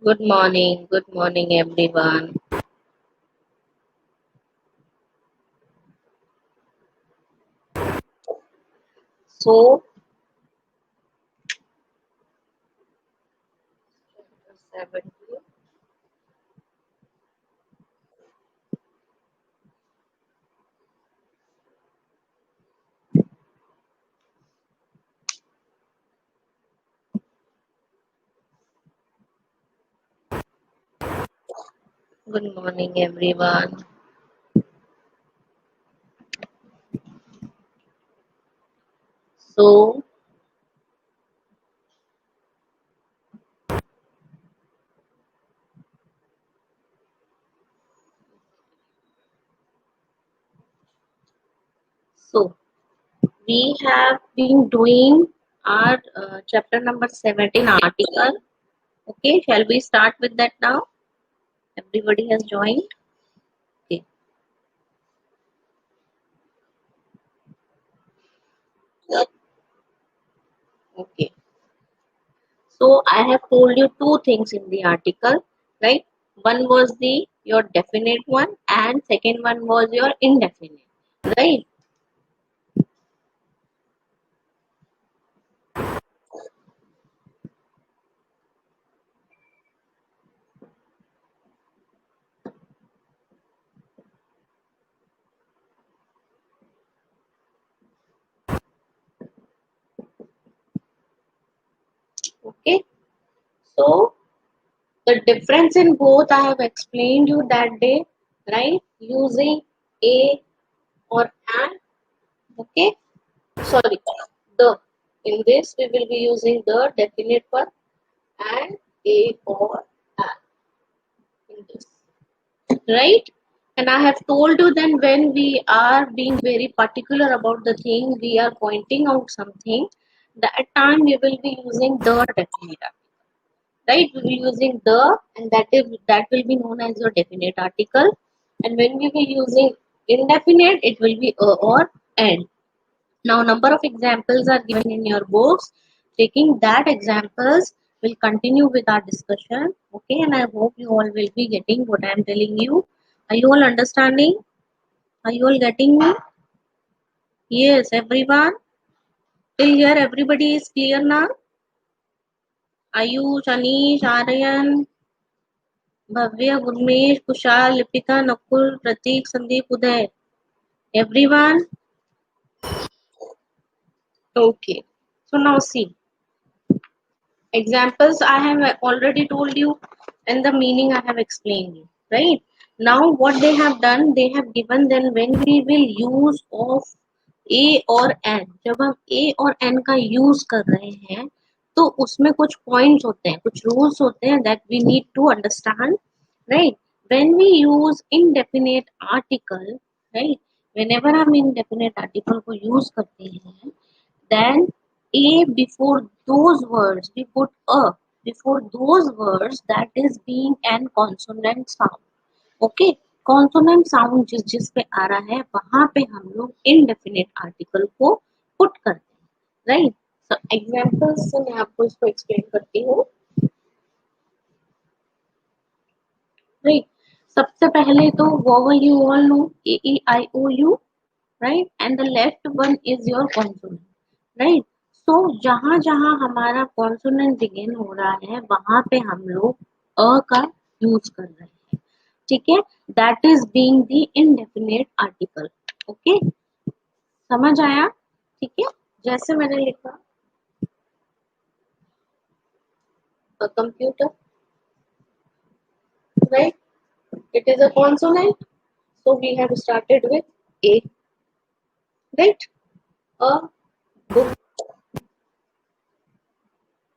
Good morning everyone. So, 70. Good morning everyone. So, so we have been doing our chapter number 17 article. Okay, shall we start with that now? Everybody has joined. Okay. Okay. So I have told you two things in the article, right? One was the your definite one and second one was your indefinite, right? Okay. So the difference in both I have explained you that day, right? Using a or an. Okay. Sorry. The. In this we will be using the definite one and a or an in this. Right? And I have told you then when we are being very particular about the thing, we are pointing out something, that time we will be using the definite article. Right? We will be using the, and that will be known as your definite article. And when we will using indefinite, it will be a or and. Now, number of examples are given in your books. Taking that examples, will continue with our discussion. Okay, and I hope you all will be getting what I am telling you. Are you all understanding? Are you all getting me? Yes, everyone. Till here, everybody is clear now. Ayush, Anish, Aryan, Bhavya, Gurmesh, Kushal, Lipika, Nakul, Pratik, Sandeep, Uday. Everyone. Okay. So now see. Examples I have already told you, and the meaning I have explained you, right? Now what they have done, they have given then when we will use of a और n, जब हम a और n का use कर रहे हैं तो उसमें कुछ पॉइंट्स होते हैं, कुछ रूल्स होते हैं that we need to understand, right? When we use indefinite article, right? Whenever हम indefinite article को यूज करते हैं, then a before those words we put a before those words, that is being an consonant sound. Okay, consonant sound जिस जिस पे आ रहा है वहां पे हम लोग इनडेफिनेट आर्टिकल को पुट करते हैं, राइट? एग्जांपल्स से मैं आपको इसको एक्सप्लेन करती हूँ, राइट? सबसे पहले तो vowel you all know, A E I O U, right? And the left one is your consonant, right? So जहां जहां हमारा कॉन्सोनेंट बिगिन हो रहा है वहां पे हम लोग अ का यूज कर रहे हैं, ठीक है? That is being the indefinite article. Okay, समझ आया? ठीक है, जैसे मैंने लिखा computer, right? It is a consonant, so we have started with a, right? A book,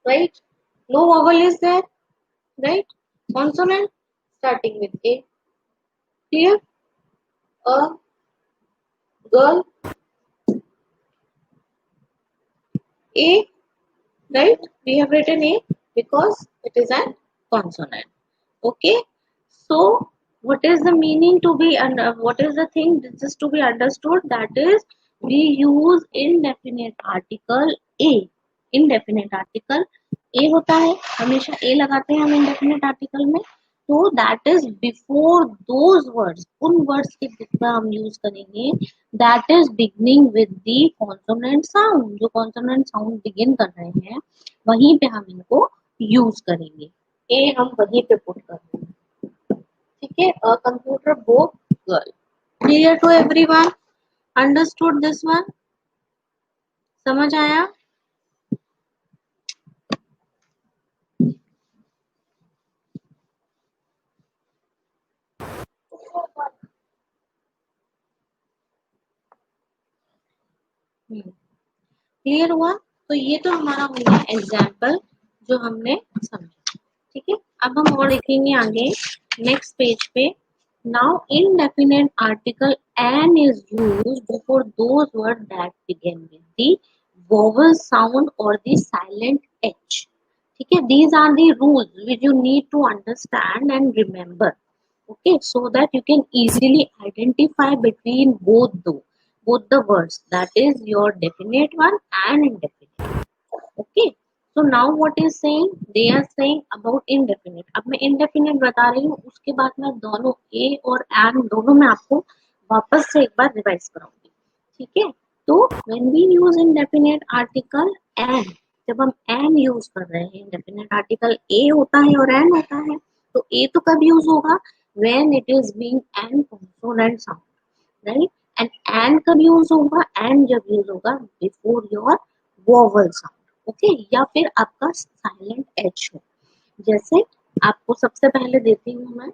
right? No vowel is there, right? Consonant starting with a, clear? A girl, a, right? We have written a because it is a consonant. Okay, so what is the meaning to be, and what is the thing this is to be understood, that is we use indefinite article a, indefinite article ए होता है, हमेशा ए लगाते हैं हम indefinite article में, तो that is before those words, उन words के जितना हम यूज करेंगे that is beginning with the consonant sound, जो कॉन्सोनेंट साउंड बिगिन कर रहे हैं वहीं पे हम इनको यूज करेंगे, ए हम वहीं पे पुट कर रहे हैं, ठीक है। A computer book girl, clear to everyone, understood this one, समझ आया? क्लियर हुआ? तो ये तो हमारा हो गया एग्जाम्पल जो हमने समझा, ठीक है। अब हम और देखेंगे आगे नेक्स्ट पेज पे। Now indefinite article an is used before those words that begin with the vowel sound or the silent h, ठीक है। These are the rules which you need to understand and remember, okay, so that you can easily identify between both the words, that is your definite one and indefinite, okay. So now what is saying, they are saying about indefinite। अब मैं indefinite बता रही हूँ, उसके बाद मैं दोनों a और and दोनों में आपको वापस से एक बार रिवाइज कराऊंगी, ठीक है। तो when we use indefinite article and, जब हम and यूज कर रहे हैं, indefinite article a होता है और and होता है, तो a तो कब यूज होगा, when it is being an consonant sound, right. And कब यूज होगा, एंड जब यूज होगा before your vowel sound, okay, या फिर आपका साइलेंट एच हो। जैसे आपको सबसे पहले देती हूँ मैं,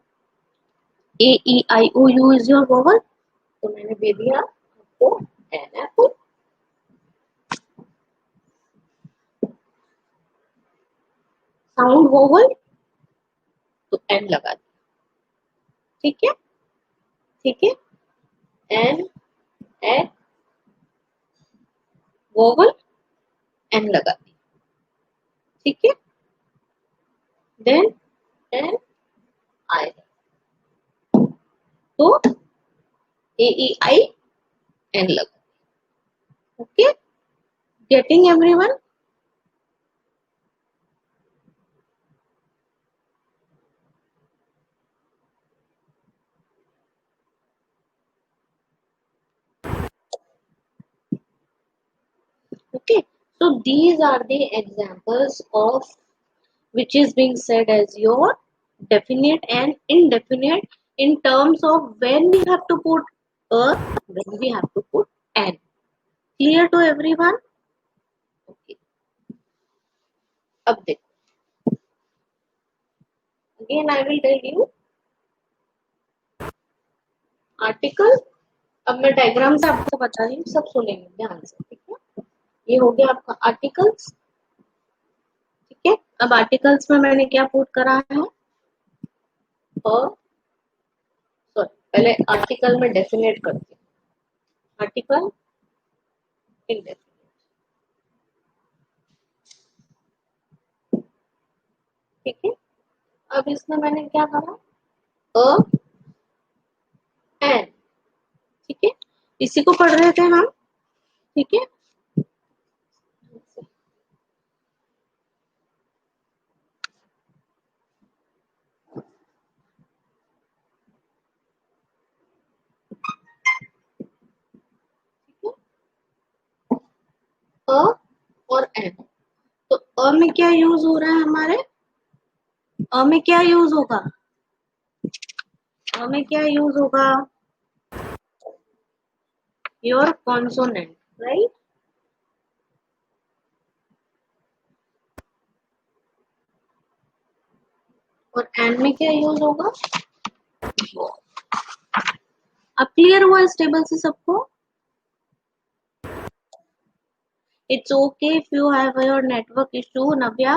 ए E I O you is your vowel, तो मैंने दे दिया आपको एन एप्पल, साउंड वोवल, तो एन लगा दिया, ठीक है, ठीक है, एन ए वोवल, एन लगा दिया, ठीक है, देन एन आई, तो ए ई आई एन लगा, okay, getting everyone? Okay, so these are the examples of which is being said as your definite and indefinite in terms of when we have to put a, when we have to put an. Clear to everyone? Okay. अब देखो, again I will tell you article। अब मैं diagram से आपको बता रही हूँ, सब सुनेंगे ध्यान से, ठीक है। ये हो गया आपका आर्टिकल्स, ठीक है। अब आर्टिकल्स में मैंने क्या पुट करा है, और सॉरी, पहले आर्टिकल में डेफिनेट करती हूँ, आर्टिकल indefinite, ठीक है। अब इसमें मैंने क्या करा, अ एन, ठीक है, इसी को पढ़ रहे थे हम, ठीक है। अ और एन, तो अ में क्या यूज हो रहा है हमारे, अ में क्या यूज होगा, अ में क्या यूज होगा, योर कॉन्सोनेंट, राइट। और एन में क्या यूज होगा, अब क्लियर हुआ इस टेबल से सबको? It's okay if you have your network issue, Navya,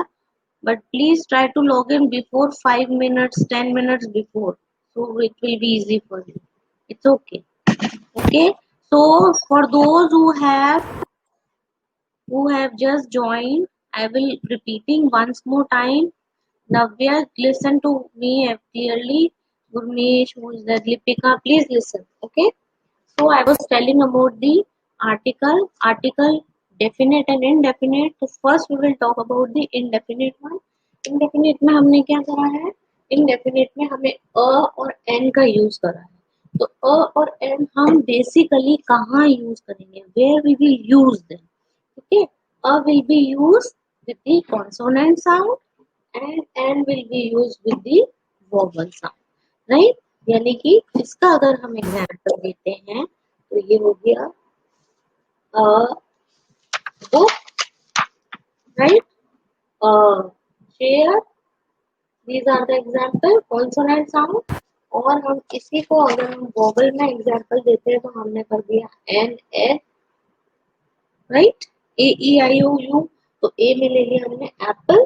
but please try to log in before 5 minutes, 10 minutes before. So it will be easy for you. It's okay. Okay. So for those who have just joined, I will repeating once more time. Navya, listen to me clearly. Gurmesh, who is that? Lipika, please listen. Okay. So I was telling about the article definite and indefinite. तो first we will talk about the indefinite one. Indefinite में हमने क्या करा है, indefinite में हमें अ और N का यूज करा है। तो अ और एन हम बेसिकली कहाँ यूज करेंगे, where we will use them. okay, a will be used with the consonant sound and n will be used with the vowel sound, right? यानी कि इसका अगर हम एग्जांपल देते हैं तो ये हो गया book, right? Chair, these are the example consonant sound। और हम इसी को अगर हम vowel में एग्जांपल देते हैं तो हमने कर दिया n s, right, A E I O U. तो ए में ले लिया हमने एप्पल,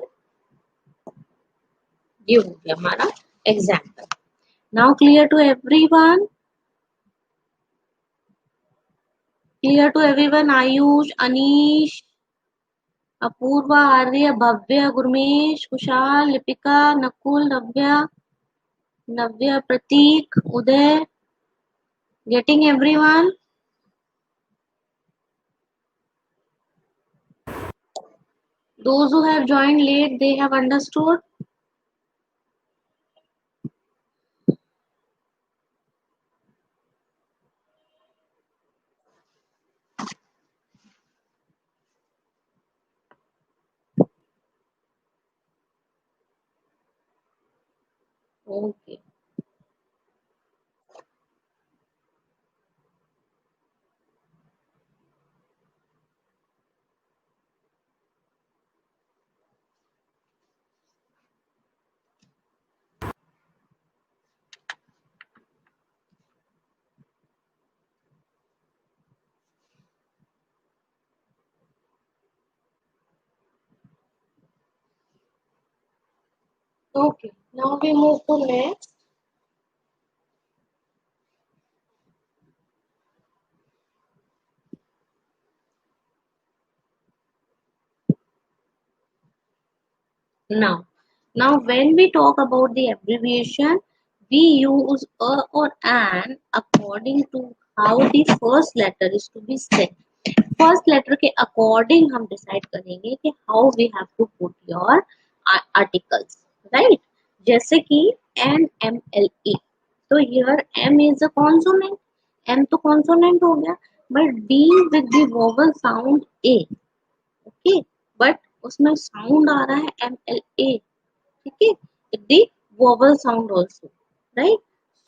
ये हो गया हमारा example. Now clear to everyone, clear to everyone, Ayush, Anish, Apurva, Arya, Bhavya, Gurmesh, Kushal, Lipika, Nakul, Navya, Prateek, Uday, getting everyone? Those who have joined late, they have understood? Okay. Okay. Now we move to next. Now when we talk about the abbreviation, we use a or an according to how the first letter is to be said. First letter के according हम decide करेंगे कि how we have to put your articles, right? जैसे कि an M L A, तो here M is a consonant, M तो consonant हो गया, but the with the vowel sound A, okay, but उसमें साउंड आ रहा है एम एल ए, ठीक है, the vowel sound also, right?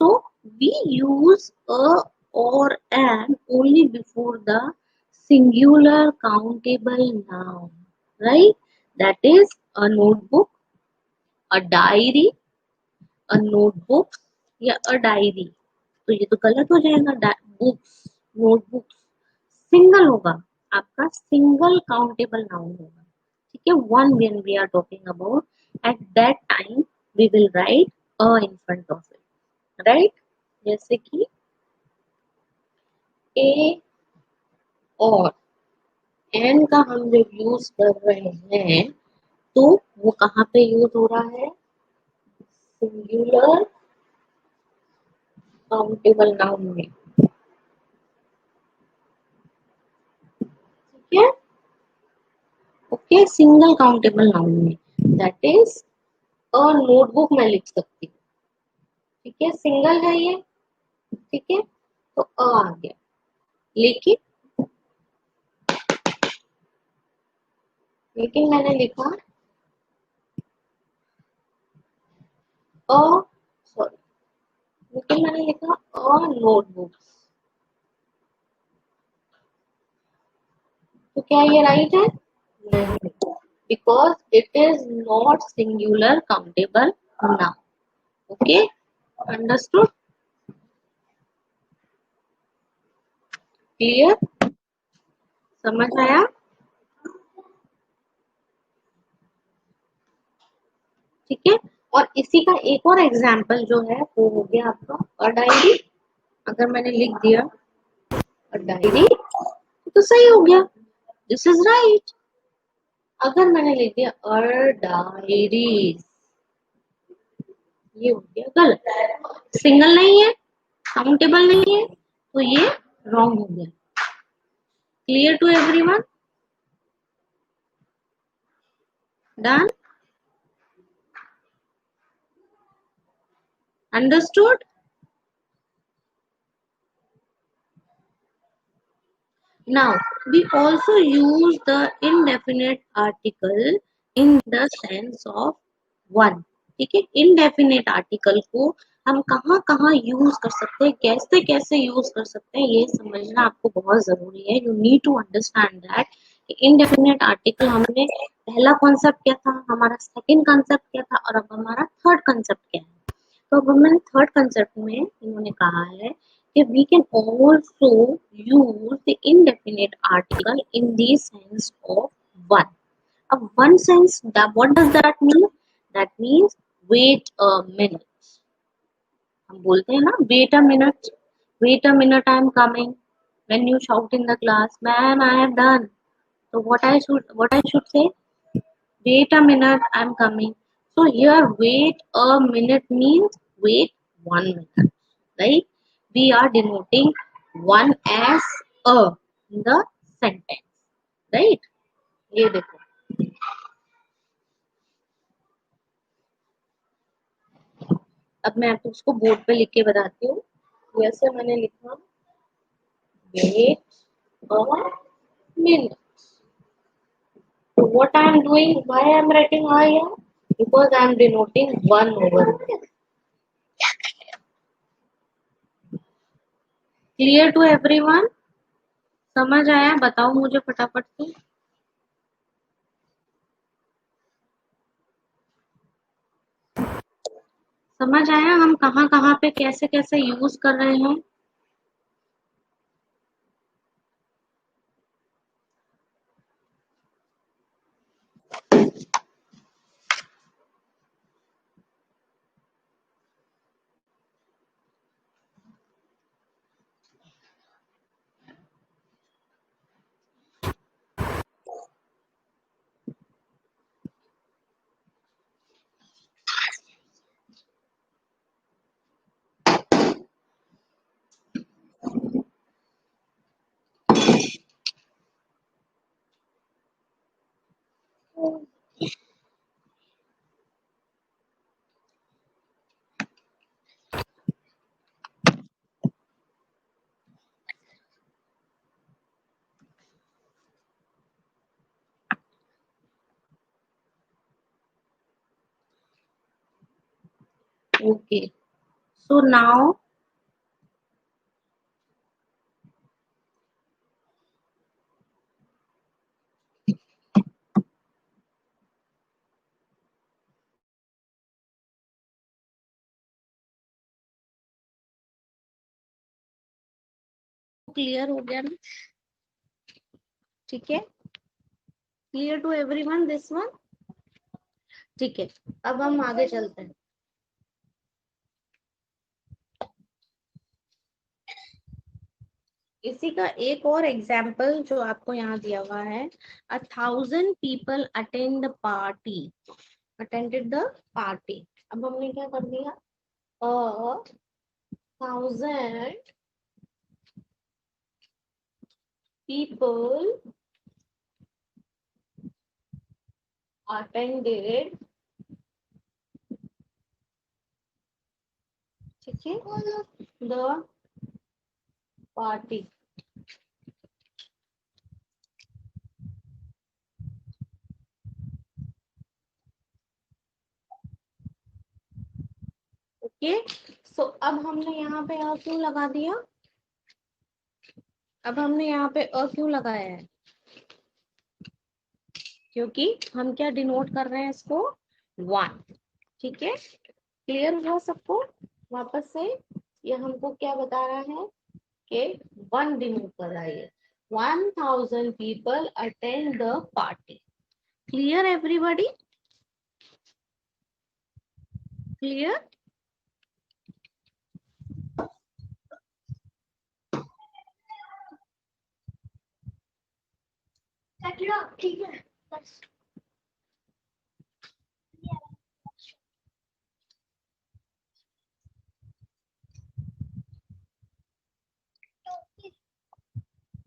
So we use a or an only before the singular countable noun, right? That is a notebook, a diary, a notebook या a diary। तो ये तो गलत हो जाएगा, बुक्स, नोटबुक्स सिंगल होगा, आपका single countable noun होगा, ठीक है। One when we are talking about, at that time we will write a in front of it, right? जैसे कि ए और एन का हम जब यूज कर रहे हैं तो वो कहाँ पे यूज हो रहा है, सिंगुलर काउंटेबल नाउन में, ठीक है, ओके, सिंगल काउंटेबल नाउन में, दैट इज अ नोटबुक में लिख सकती हूँ, ठीक है, सिंगल है ये, ठीक है, तो अ आ गया। लेकिन मैंने लिखा अ, सॉरी, लेकिन मैंने लिखा अ नोटबुक, तो क्या ये राइट है? नहीं, because it is not singular countable noun, okay, understood, clear, समझ आया? ठीक है। और इसी का एक और एग्जाम्पल जो है वो हो गया आपका अ डायरी। अगर मैंने लिख दिया अ डायरी तो सही हो गया, दिस इज राइट। अगर मैंने लिख दिया अ डायरीज, ये हो गया गलत, सिंगल नहीं है, काउंटेबल नहीं है, तो ये रॉन्ग हो गया। Clear to everyone? Done? Understood? Now, we also use the indefinite article in the sense of one. ठीक है, indefinite article को हम कहाँ कहाँ यूज कर सकते हैं, कैसे कैसे यूज कर सकते हैं, ये समझना आपको बहुत जरूरी है. You need to understand that indefinite article हमने पहला कॉन्सेप्ट क्या था, हमारा सेकंड कॉन्सेप्ट क्या था, और अब हमारा थर्ड कॉन्सेप्ट क्या है. तो अब हमने थर्ड कंसेप्ट में इन्होंने कहा है कि we can also use the indefinite article in the sense of one. अब one sense, that what does that mean? That means wait a minute. हम बोलते हैं ना wait a minute, I am coming. When you shout in the class, ma'am, I have done. So what I should say? Wait a minute, I'm coming. So here, wait a minute means wait 1 minute, right? We are denoting one as a in the sentence, right? ये देखो, अब मैं आपको उसको board पे लिख के बताती हूँ. जैसे मैंने लिखा wait a minute. So what I am doing? Why I am writing here? Because I am denoting one over here. Clear to everyone? समझ आया? बताओ मुझे फटाफट से. समझ आया हम कहाँ कहाँ पे कैसे कैसे यूज कर रहे हैं. ओके, सो नाउ क्लियर हो गया ना. ठीक है, clear to everyone this one. ठीक है, अब हम आगे चलते हैं. इसी का एक और एग्जाम्पल जो आपको यहाँ दिया हुआ है. 1,000 people attended the party. अब हमने क्या कर दिया, 1,000 people attended, ठीक है, the party. ओके, सो अब हमने यहाँ पे अ क्यों लगा दिया, अब हमने यहाँ पे अ क्यों लगाया है, क्योंकि हम क्या डिनोट कर रहे हैं इसको, वन. ठीक है, क्लियर हुआ सबको. वापस से ये हमको क्या बता रहा है कि वन डिनोट कर रहा है. 1,000 people attend the party. Clear everybody? Clear? ठीक है.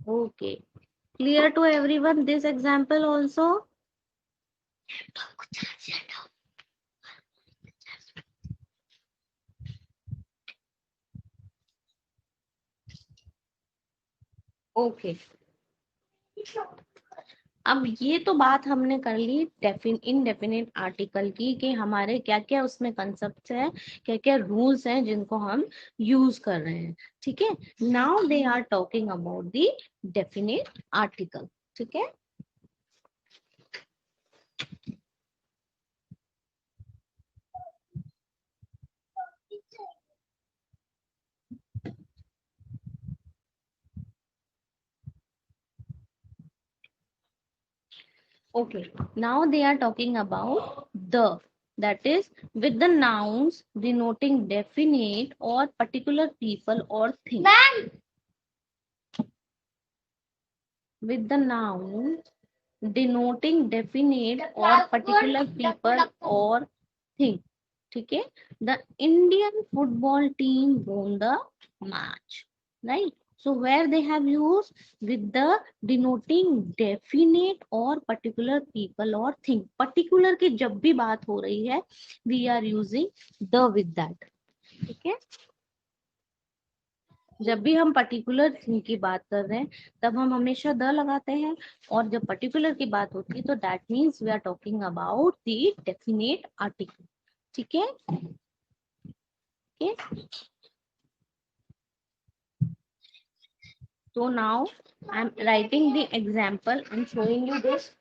Okay. Clear to everyone this example also? Okay, अब ये तो बात हमने कर ली इनडेफिनेट आर्टिकल की, कि हमारे क्या क्या उसमें कंसेप्ट है, क्या क्या रूल्स हैं जिनको हम यूज कर रहे हैं। ठीक है, now they are talking about the definite article. ठीक है, okay, now they are talking about the, that is with the nouns denoting definite or particular people or thing. With the nouns denoting definite or particular people or thing. ठीक है, the Indian football team won the match, right? So where they have used with the denoting definite or particular people or thing. Particular की जब भी बात हो रही है, we are using the with that. ठीक है, जब भी हम पर्टिकुलर थिंग की बात कर रहे हैं तब हम हमेशा द लगाते हैं, और जब पर्टिकुलर की बात होती है तो that means we are talking about the definite article. ठीक है, okay? So now I am writing the example and showing you this.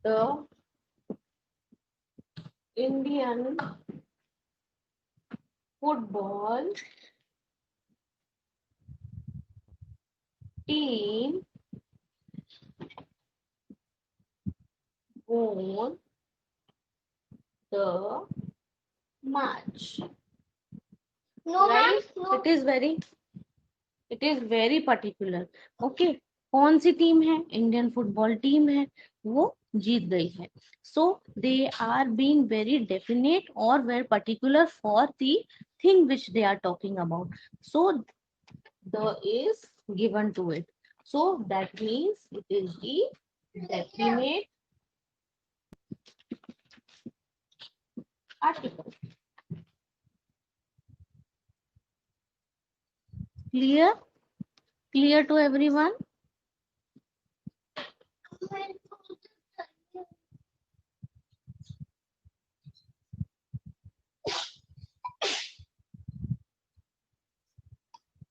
The Indian football team won the match. No, right? No. It is very particular. Okay, कौन सी team है? Indian football team है, वो जीत गई है. So they are being very definite or very particular for the thing which they are talking about. So the is given to it. So that means it is the definite article. Clear? Clear to everyone?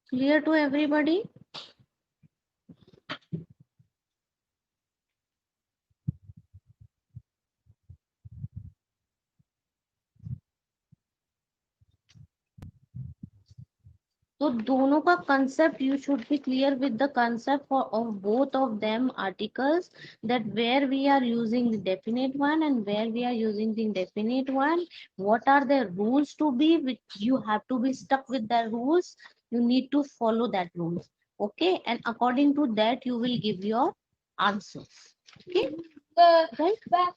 Clear to everybody? तो दोनों का concept you should be clear with the concept of both of them articles, that where we are using the definite one and where we are using the indefinite one, what are the rules to be, which you have to be stuck with the rules, you need to follow that rules. Okay, and according to that you will give your answers. Okay, right?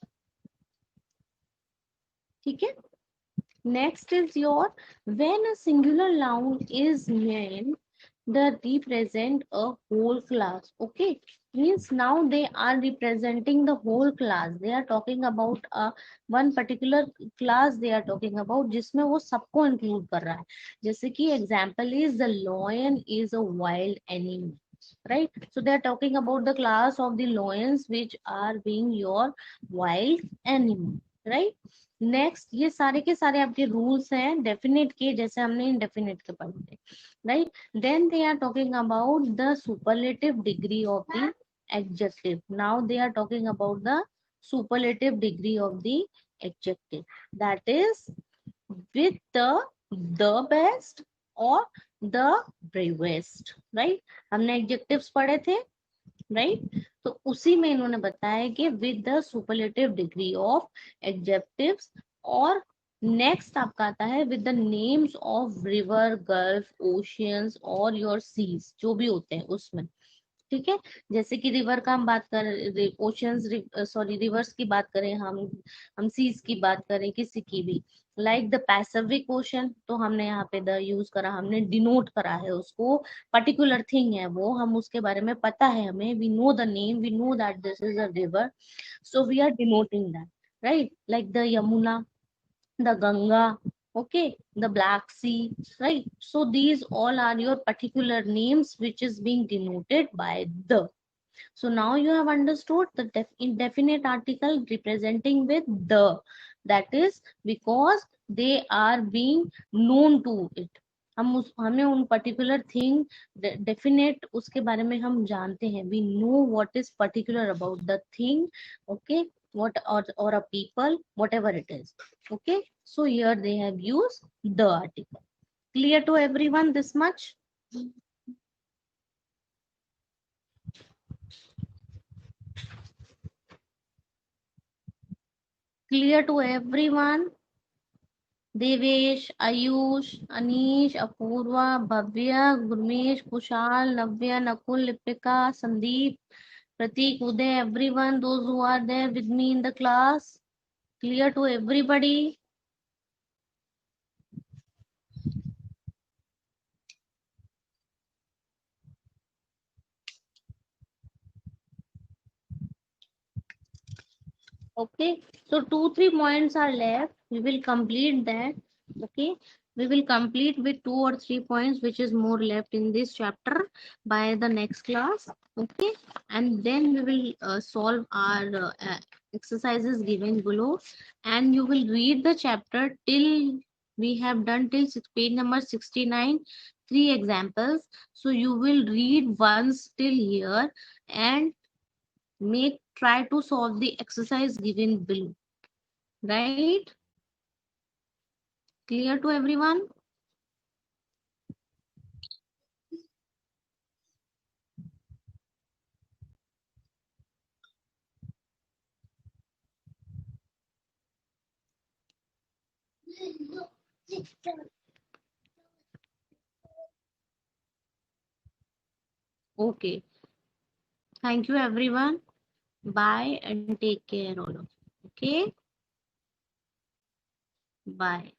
ठीक है, next is your, when a singular noun is named the represent a whole class. Okay, means now they are representing the whole class, they are talking about one particular class, they are talking about जिसमें वो सबको include कर रहा है. जैसे कि example is the lion is a wild animal, right? So they are talking about the class of the lions which are being your wild animal, right? Next, ये सारे के सारे आपके रूल्स हैं डेफिनेट के, जैसे हमने इनडेफिनेट के पढ़े थे, right? Then they are talking about the superlative degree of the adjective. Now they are talking about the superlative degree of the adjective, that is with the best और the bravest, right? हमने adjectives पढ़े थे, right? तो उसी में इन्होंने बताया कि with the superlative degree of adjectives, और नेक्स्ट आपका आता है with the names of river, gulf, oceans और योर सीज, जो भी होते हैं उसमें. ठीक है, जैसे कि रिवर का हम बात कर, ओशंस, सॉरी रिवर्स की बात करें, हम सीज की बात करें, किसी की भी, लाइक द पैसिफिक ओशन, तो हमने यहाँ पे द यूज करा, हमने डिनोट करा है उसको, पर्टिकुलर थिंग है वो, हम उसके बारे में पता है हमें, we know the name, we know that this is a river, so we are denoting that, right? Like the Yamuna, the Ganga, okay, the Black Sea, right? So these all are your particular names which is being denoted by the. So now you have understood the indefinite article representing with the, that is because they are being known to it. हमें उन particular thing, definite उसके बारे में हम जानते हैं, we know what is particular about the thing, okay, what or a people, whatever it is, okay. So here they have used the article. Clear to everyone this much? Clear to everyone? Devesh, Ayush, Anish, Apurva, Bhavya, Gurmesh, Kushal, Navya, Nakul, Lipika, Sandeep, Prateek, Uday, everyone, those who are there with me in the class. Clear to everybody? Okay, so 2 3 points are left, we will complete that, okay. We will complete with 2 or 3 points which is more left in this chapter by the next class, okay. And then we will solve our exercises given below, and you will read the chapter till we have done till page number 69, 3 examples. So you will read once till here and make, try to solve the exercise given below, right? Clear to everyone? Okay, thank you everyone, bye and take care all of you, okay, bye.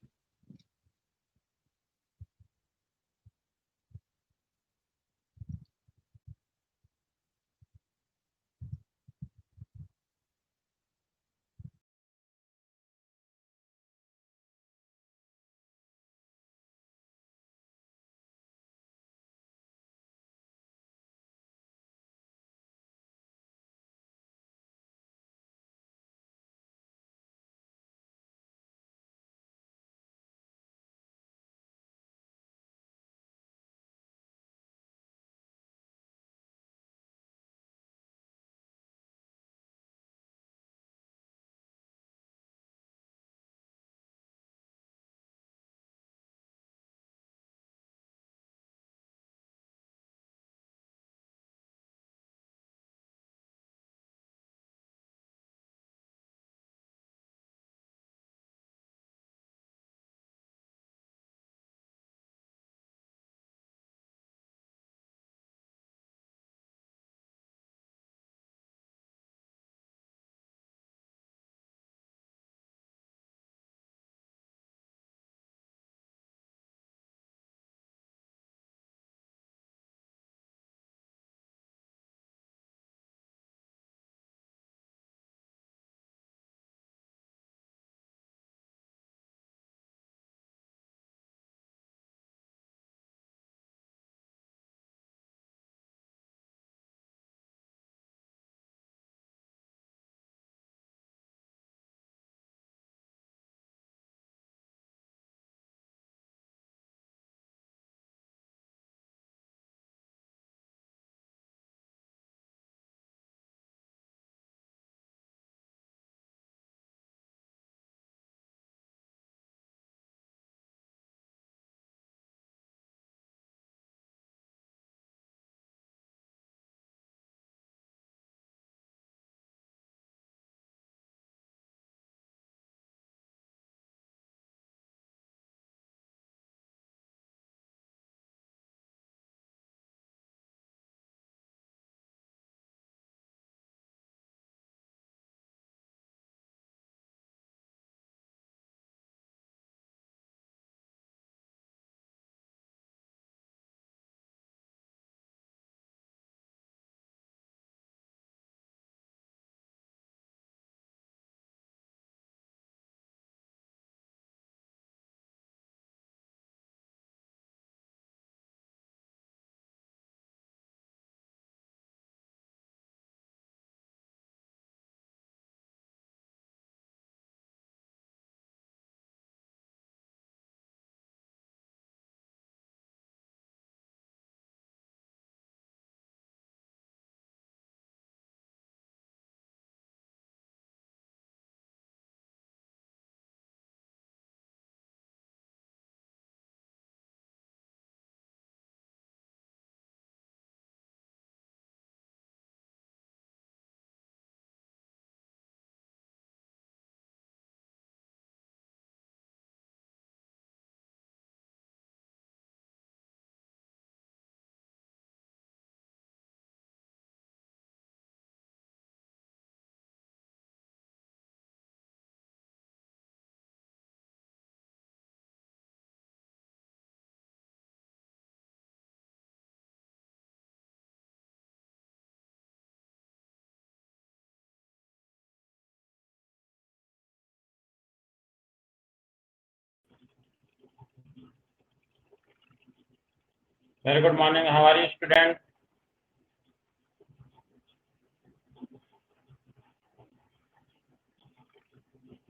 Very good morning. How are you, student?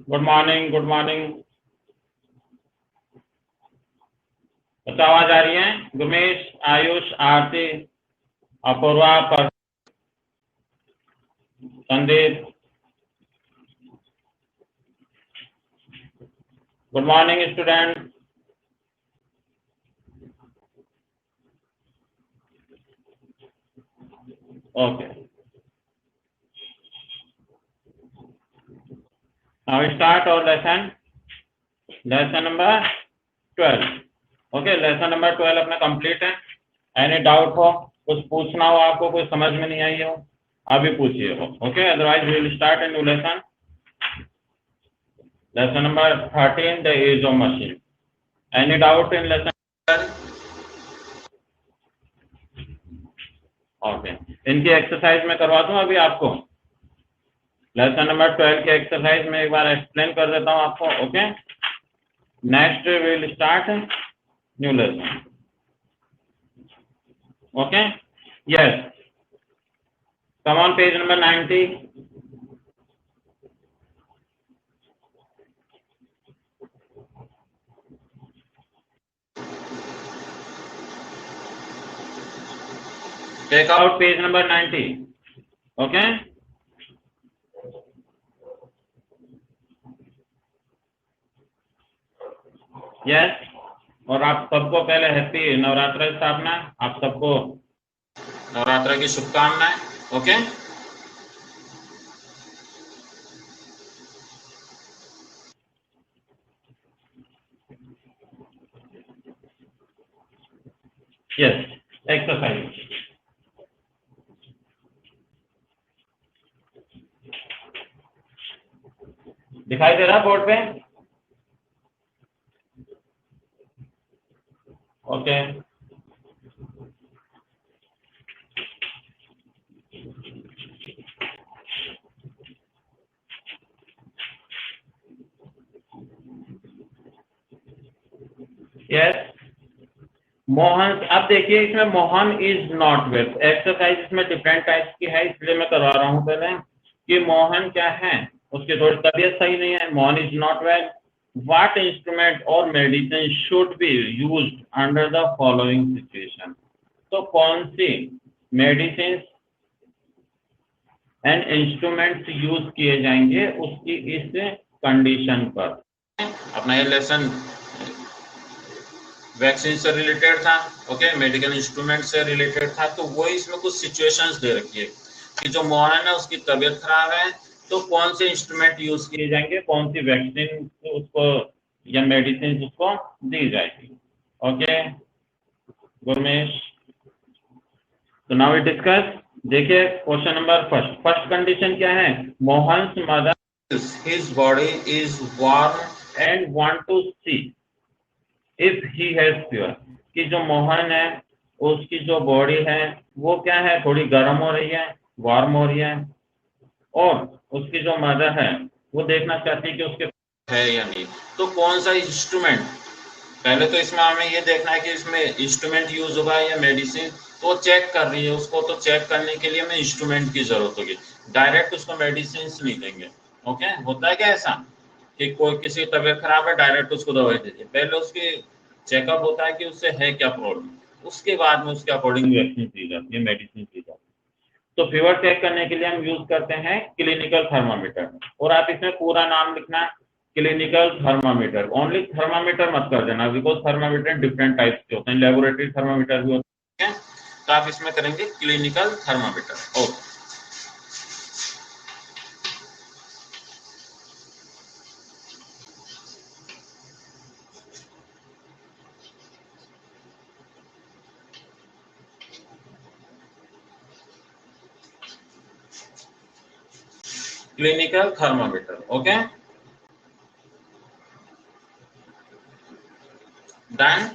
Good morning. Good morning. बच्चा आवाज आ रही है? गुमेश, आयुष, आरती, Apoorva, Sandeep. Good morning, student. Okay. Now we start our lesson. Lesson number 12. Okay, lesson number 12 अपना complete है. Any doubt हो, कुछ पूछना हो आपको, कुछ समझ में नहीं आई हो, अभी पूछिए हो. Okay, otherwise we will start a new lesson. Lesson number 13, the use of machine. Any doubt in lesson? Okay. इनकी एक्सरसाइज में करवा दूं अभी आपको. लेसन नंबर 12 की एक्सरसाइज में एक बार एक्सप्लेन कर देता हूं आपको. Okay, next we will start new lesson. Okay, yes, come on page number 90. Take out page number 90. Okay, yes. और आप सबको पहले हैप्पी नवरात्र स्थापना. आप सबको नवरात्र की शुभकामनाएं. Okay, yes. एक्सरसाइज दिखाई दे रहा बोर्ड पे? Okay, yes. मोहन, अब देखिए इसमें Mohan is not well. Exercise इसमें डिफरेंट टाइप्स की है, इसलिए मैं करवा रहा हूं पहले कि मोहन क्या है, उसकी थोड़ी तबीयत सही नहीं है. Mohan is not well. What instrument और medicine should be used under the following situation. तो कौन सी मेडिसिन एंड इंस्ट्रूमेंट्स यूज किए जाएंगे उसकी इस कंडीशन पर. अपना ये लेसन वैक्सीन से रिलेटेड था. ओके, मेडिकल इंस्ट्रूमेंट से रिलेटेड था. तो वो इसमें कुछ सिचुएशंस दे रखी है कि जो मोहन है उसकी तबीयत खराब है, तो कौन से इंस्ट्रूमेंट यूज किए जाएंगे, कौन सी वैक्सीन उसको या मेडिसिन उसको दी जाएगी. ओके गुरमेश, तो नाउ वी डिस्कस. देखिए क्वेश्चन नंबर फर्स्ट कंडीशन क्या है. Mohan's mother his body is warm and want to see if he has fever. कि जो मोहन है उसकी जो बॉडी है वो क्या है, थोड़ी गर्म हो रही है, वार्म हो रही है, और उसकी जो मदर है वो देखना चाहती है कि उसके है या नहीं. तो कौन सा इंस्ट्रूमेंट, पहले तो इसमें हमें ये देखना है कि इसमें इंस्ट्रूमेंट यूज होगा या मेडिसिन. तो चेक कर रही है उसको, तो चेक करने के लिए हमें इंस्ट्रूमेंट की जरूरत होगी. डायरेक्ट उसको मेडिसिन नहीं देंगे. ओके, होता है क्या ऐसा कि कोई किसी की तबीयत खराब है, डायरेक्ट उसको दवाई दे दीजिए. पहले उसकी चेकअप होता है कि उससे है क्या प्रॉब्लम, उसके बाद में उसके अकॉर्डिंग वैक्सीन दी जाती है, मेडिसिन दी जाती है. तो फीवर चेक करने के लिए हम यूज करते हैं क्लिनिकल थर्मामीटर. और आप इसमें पूरा नाम लिखना है, क्लिनिकल थर्मामीटर. ओनली थर्मामीटर मत कर देना, बिकॉज थर्मामीटर डिफरेंट टाइप्स के होते हैं, लेबोरेटरी थर्मामीटर भी होते हैं. तो आप इसमें करेंगे clinical thermometer. Okay, clinical thermometer. Okay, done.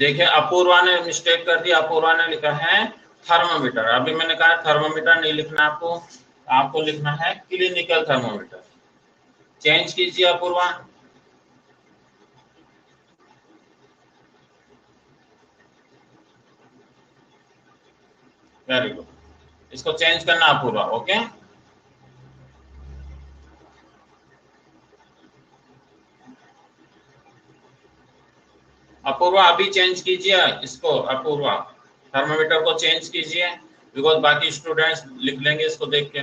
देखिए अपूर्वा ने मिस्टेक कर दी, अपूर्वा ने लिखा है थर्मामीटर. अभी मैंने कहा थर्मामीटर नहीं लिखना आपको, आपको लिखना है क्लिनिकल थर्मामीटर. चेंज कीजिए अपूर्वा। वेरी गुड, इसको चेंज करना अपूर्वा। ओके, अपूर्वा अभी चेंज कीजिए इसको, अपूर्वा थर्मामीटर को चेंज कीजिए, बिकॉज बाकी स्टूडेंट्स लिख लेंगे इसको देख के,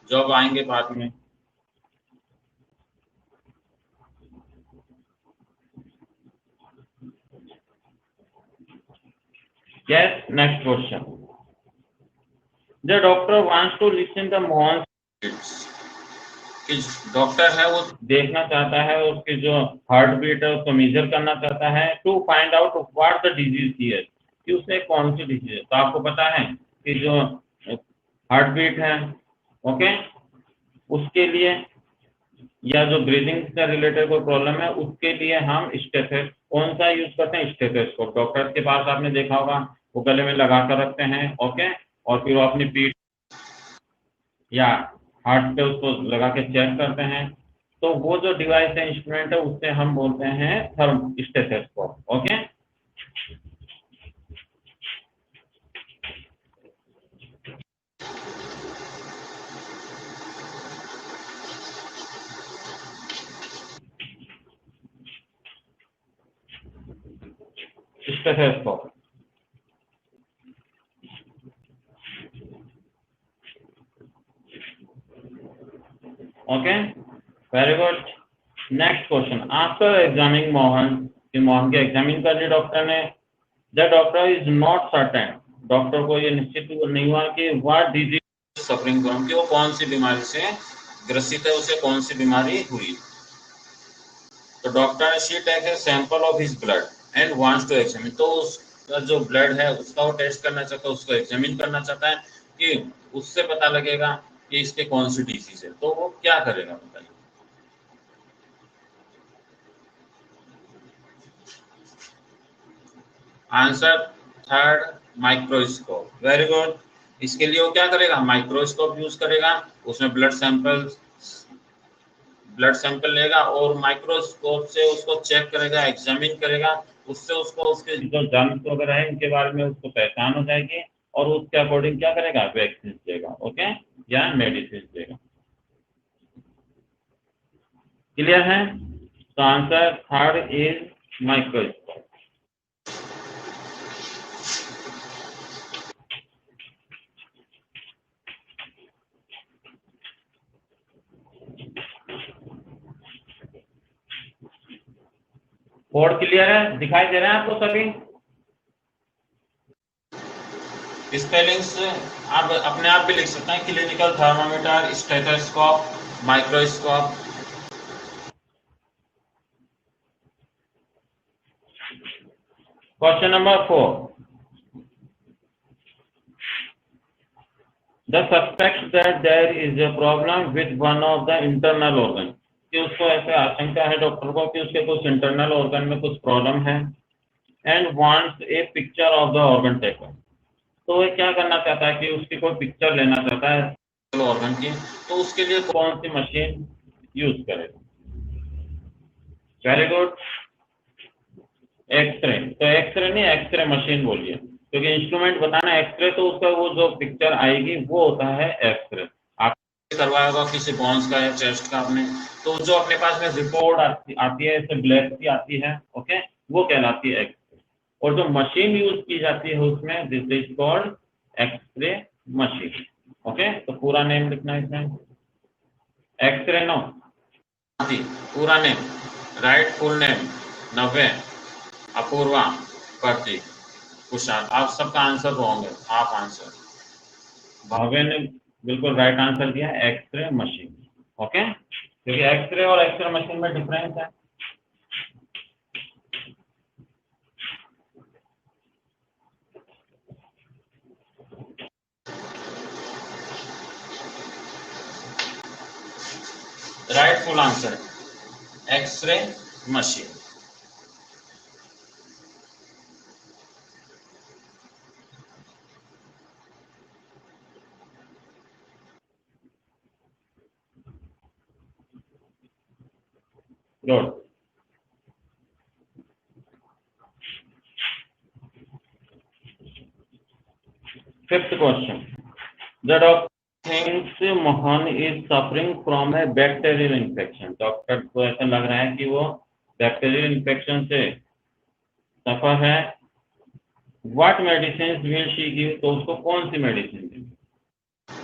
जॉब आएंगे बाद में। Yes, next question. The doctor wants to listen the Mohan कि डॉक्टर है वो देखना चाहता है उसकी जो हार्ट बीट है उसको मेजर करना चाहता है to find out what the disease here, कि उसे कौन सी डिजीज है। तो आपको पता है कि जो हार्ट बीट है, ओके, उसके लिए या जो ब्रीदिंग से रिलेटेड कोई प्रॉब्लम है उसके लिए हम स्टेथोस्कोप कौन सा यूज करते हैं, स्टेथोस्कोप। डॉक्टर के पास आपने देखा होगा वो गले में लगा कर रखते हैं, ओके, और फिर वो अपनी पीठ या हार्ट पे उसको लगा के चेक करते हैं। तो वो जो डिवाइस है, इंस्ट्रूमेंट है, उससे हम बोलते हैं थर्म stethoscope. Okay, stethoscope. Okay, very good. Next question, after examining Mohan, कि मोहन के एग्जामिन कर लिया डॉक्टर ने, the doctor is not certain, doctor को ये निश्चित नहीं हुआ कि व्हाट डिजीज सफरिंग फ्रॉम, कि वो कौन सी बीमारी से ग्रसित है, उसे कौन सी बीमारी हुई। तो doctor she take a sample of his blood and wants to examine, तो उसका जो ब्लड है उसका वो टेस्ट करना चाहता है, उसको एग्जामिन करना चाहता है कि उससे पता लगेगा कि इसके कौन सी डिजीज है। तो वो क्या करेगा बताइए। Answer third, microscope. Very good, इसके लिए वो क्या करेगा, माइक्रोस्कोप यूज करेगा, उसमें ब्लड सैंपल लेगा और माइक्रोस्कोप से उसको चेक करेगा, एग्जामिन करेगा, उससे उसको उसके जो जर्म्स वगैरह है उनके बारे में उसको पहचान हो जाएगी और उसके अकॉर्डिंग क्या करेगा, वैक्सीन देगा, ओके, या मेडिसिन देगा। क्लियर है? तो answer third is microscope. Board clear है, दिखाई दे रहे हैं आपको सभी? स्पेलिंग्स आप अपने आप भी लिख सकते हैं, clinical thermometer, stethoscope, microscope. Question number 4, the suspects that there is a problem with one of the internal organ, कि उसको ऐसे आशंका है डॉक्टर को कि उसके कुछ इंटरनल ऑर्गन में कुछ प्रॉब्लम है, and wants A picture of the organ taken, तो वह क्या करना चाहता है कि उसकी कोई पिक्चर लेना चाहता है ऑर्गन की, तो उसके लिए कौन सी मशीन यूज करेगा। Very good, x-ray. तो एक्सरे नहीं, एक्सरे मशीन बोलिए, क्योंकि इंस्ट्रूमेंट बताना एक्सरे, तो उसका वो जो पिक्चर आएगी वो होता है एक्सरे। आप करवाया होगा किसी बोन्स का या चेस्ट का आपने, तो जो अपने पास में रिपोर्ट आती है, ऐसे ब्लैक सी आती है, ओके, वो कहलाती है एक्सरे। और जो मशीन यूज की जाती है उसमें, this is called x-ray machine. Okay, तो पूरा नेम लिखना है इसमें, एक्सरे नो, पूरा name, right, full name, Navya, Apurva, Prateek, Kushal. आप सबका आंसर रॉन्ग है, हाफ आंसर। भावे ने बिल्कुल राइट आंसर दिया, एक्सरे मशीन। ओके, क्योंकि एक्सरे और एक्सरे मशीन में डिफरेंस है। Rightful answer x-ray machine. Good. Fifth question, the doctor thinks Mohan is suffering from a bacterial infection. Doctor को ऐसा लग रहा है कि वो बैक्टीरियल इन्फेक्शन से सफर है। What medicine will she give, तो उसको कौन सी मेडिसिन देंगे?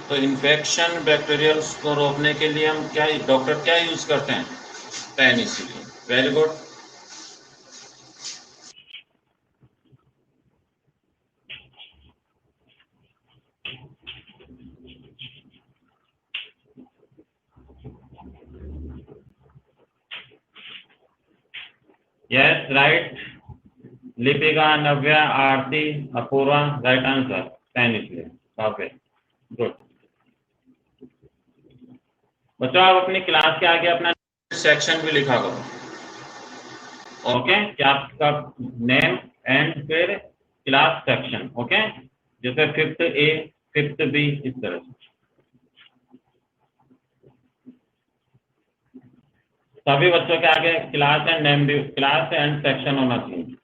तो इन्फेक्शन बैक्टीरियल्स को रोकने के लिए हम क्या डॉक्टर क्या यूज करते हैं? Penicillin. Very good. Yes right, Lipika, Navya, Aarti, Apurva, right answer penicillin. Okay good. बच्चों आप अपनी क्लास के आगे अपना सेक्शन भी लिखा करो, ओके? क्या आपका नेम एंड फिर क्लास सेक्शन, ओके? जैसे 5th A, 5th B, इस तरह से सभी बच्चों के आगे क्लास एंड नेम भी, क्लास एंड सेक्शन होना चाहिए।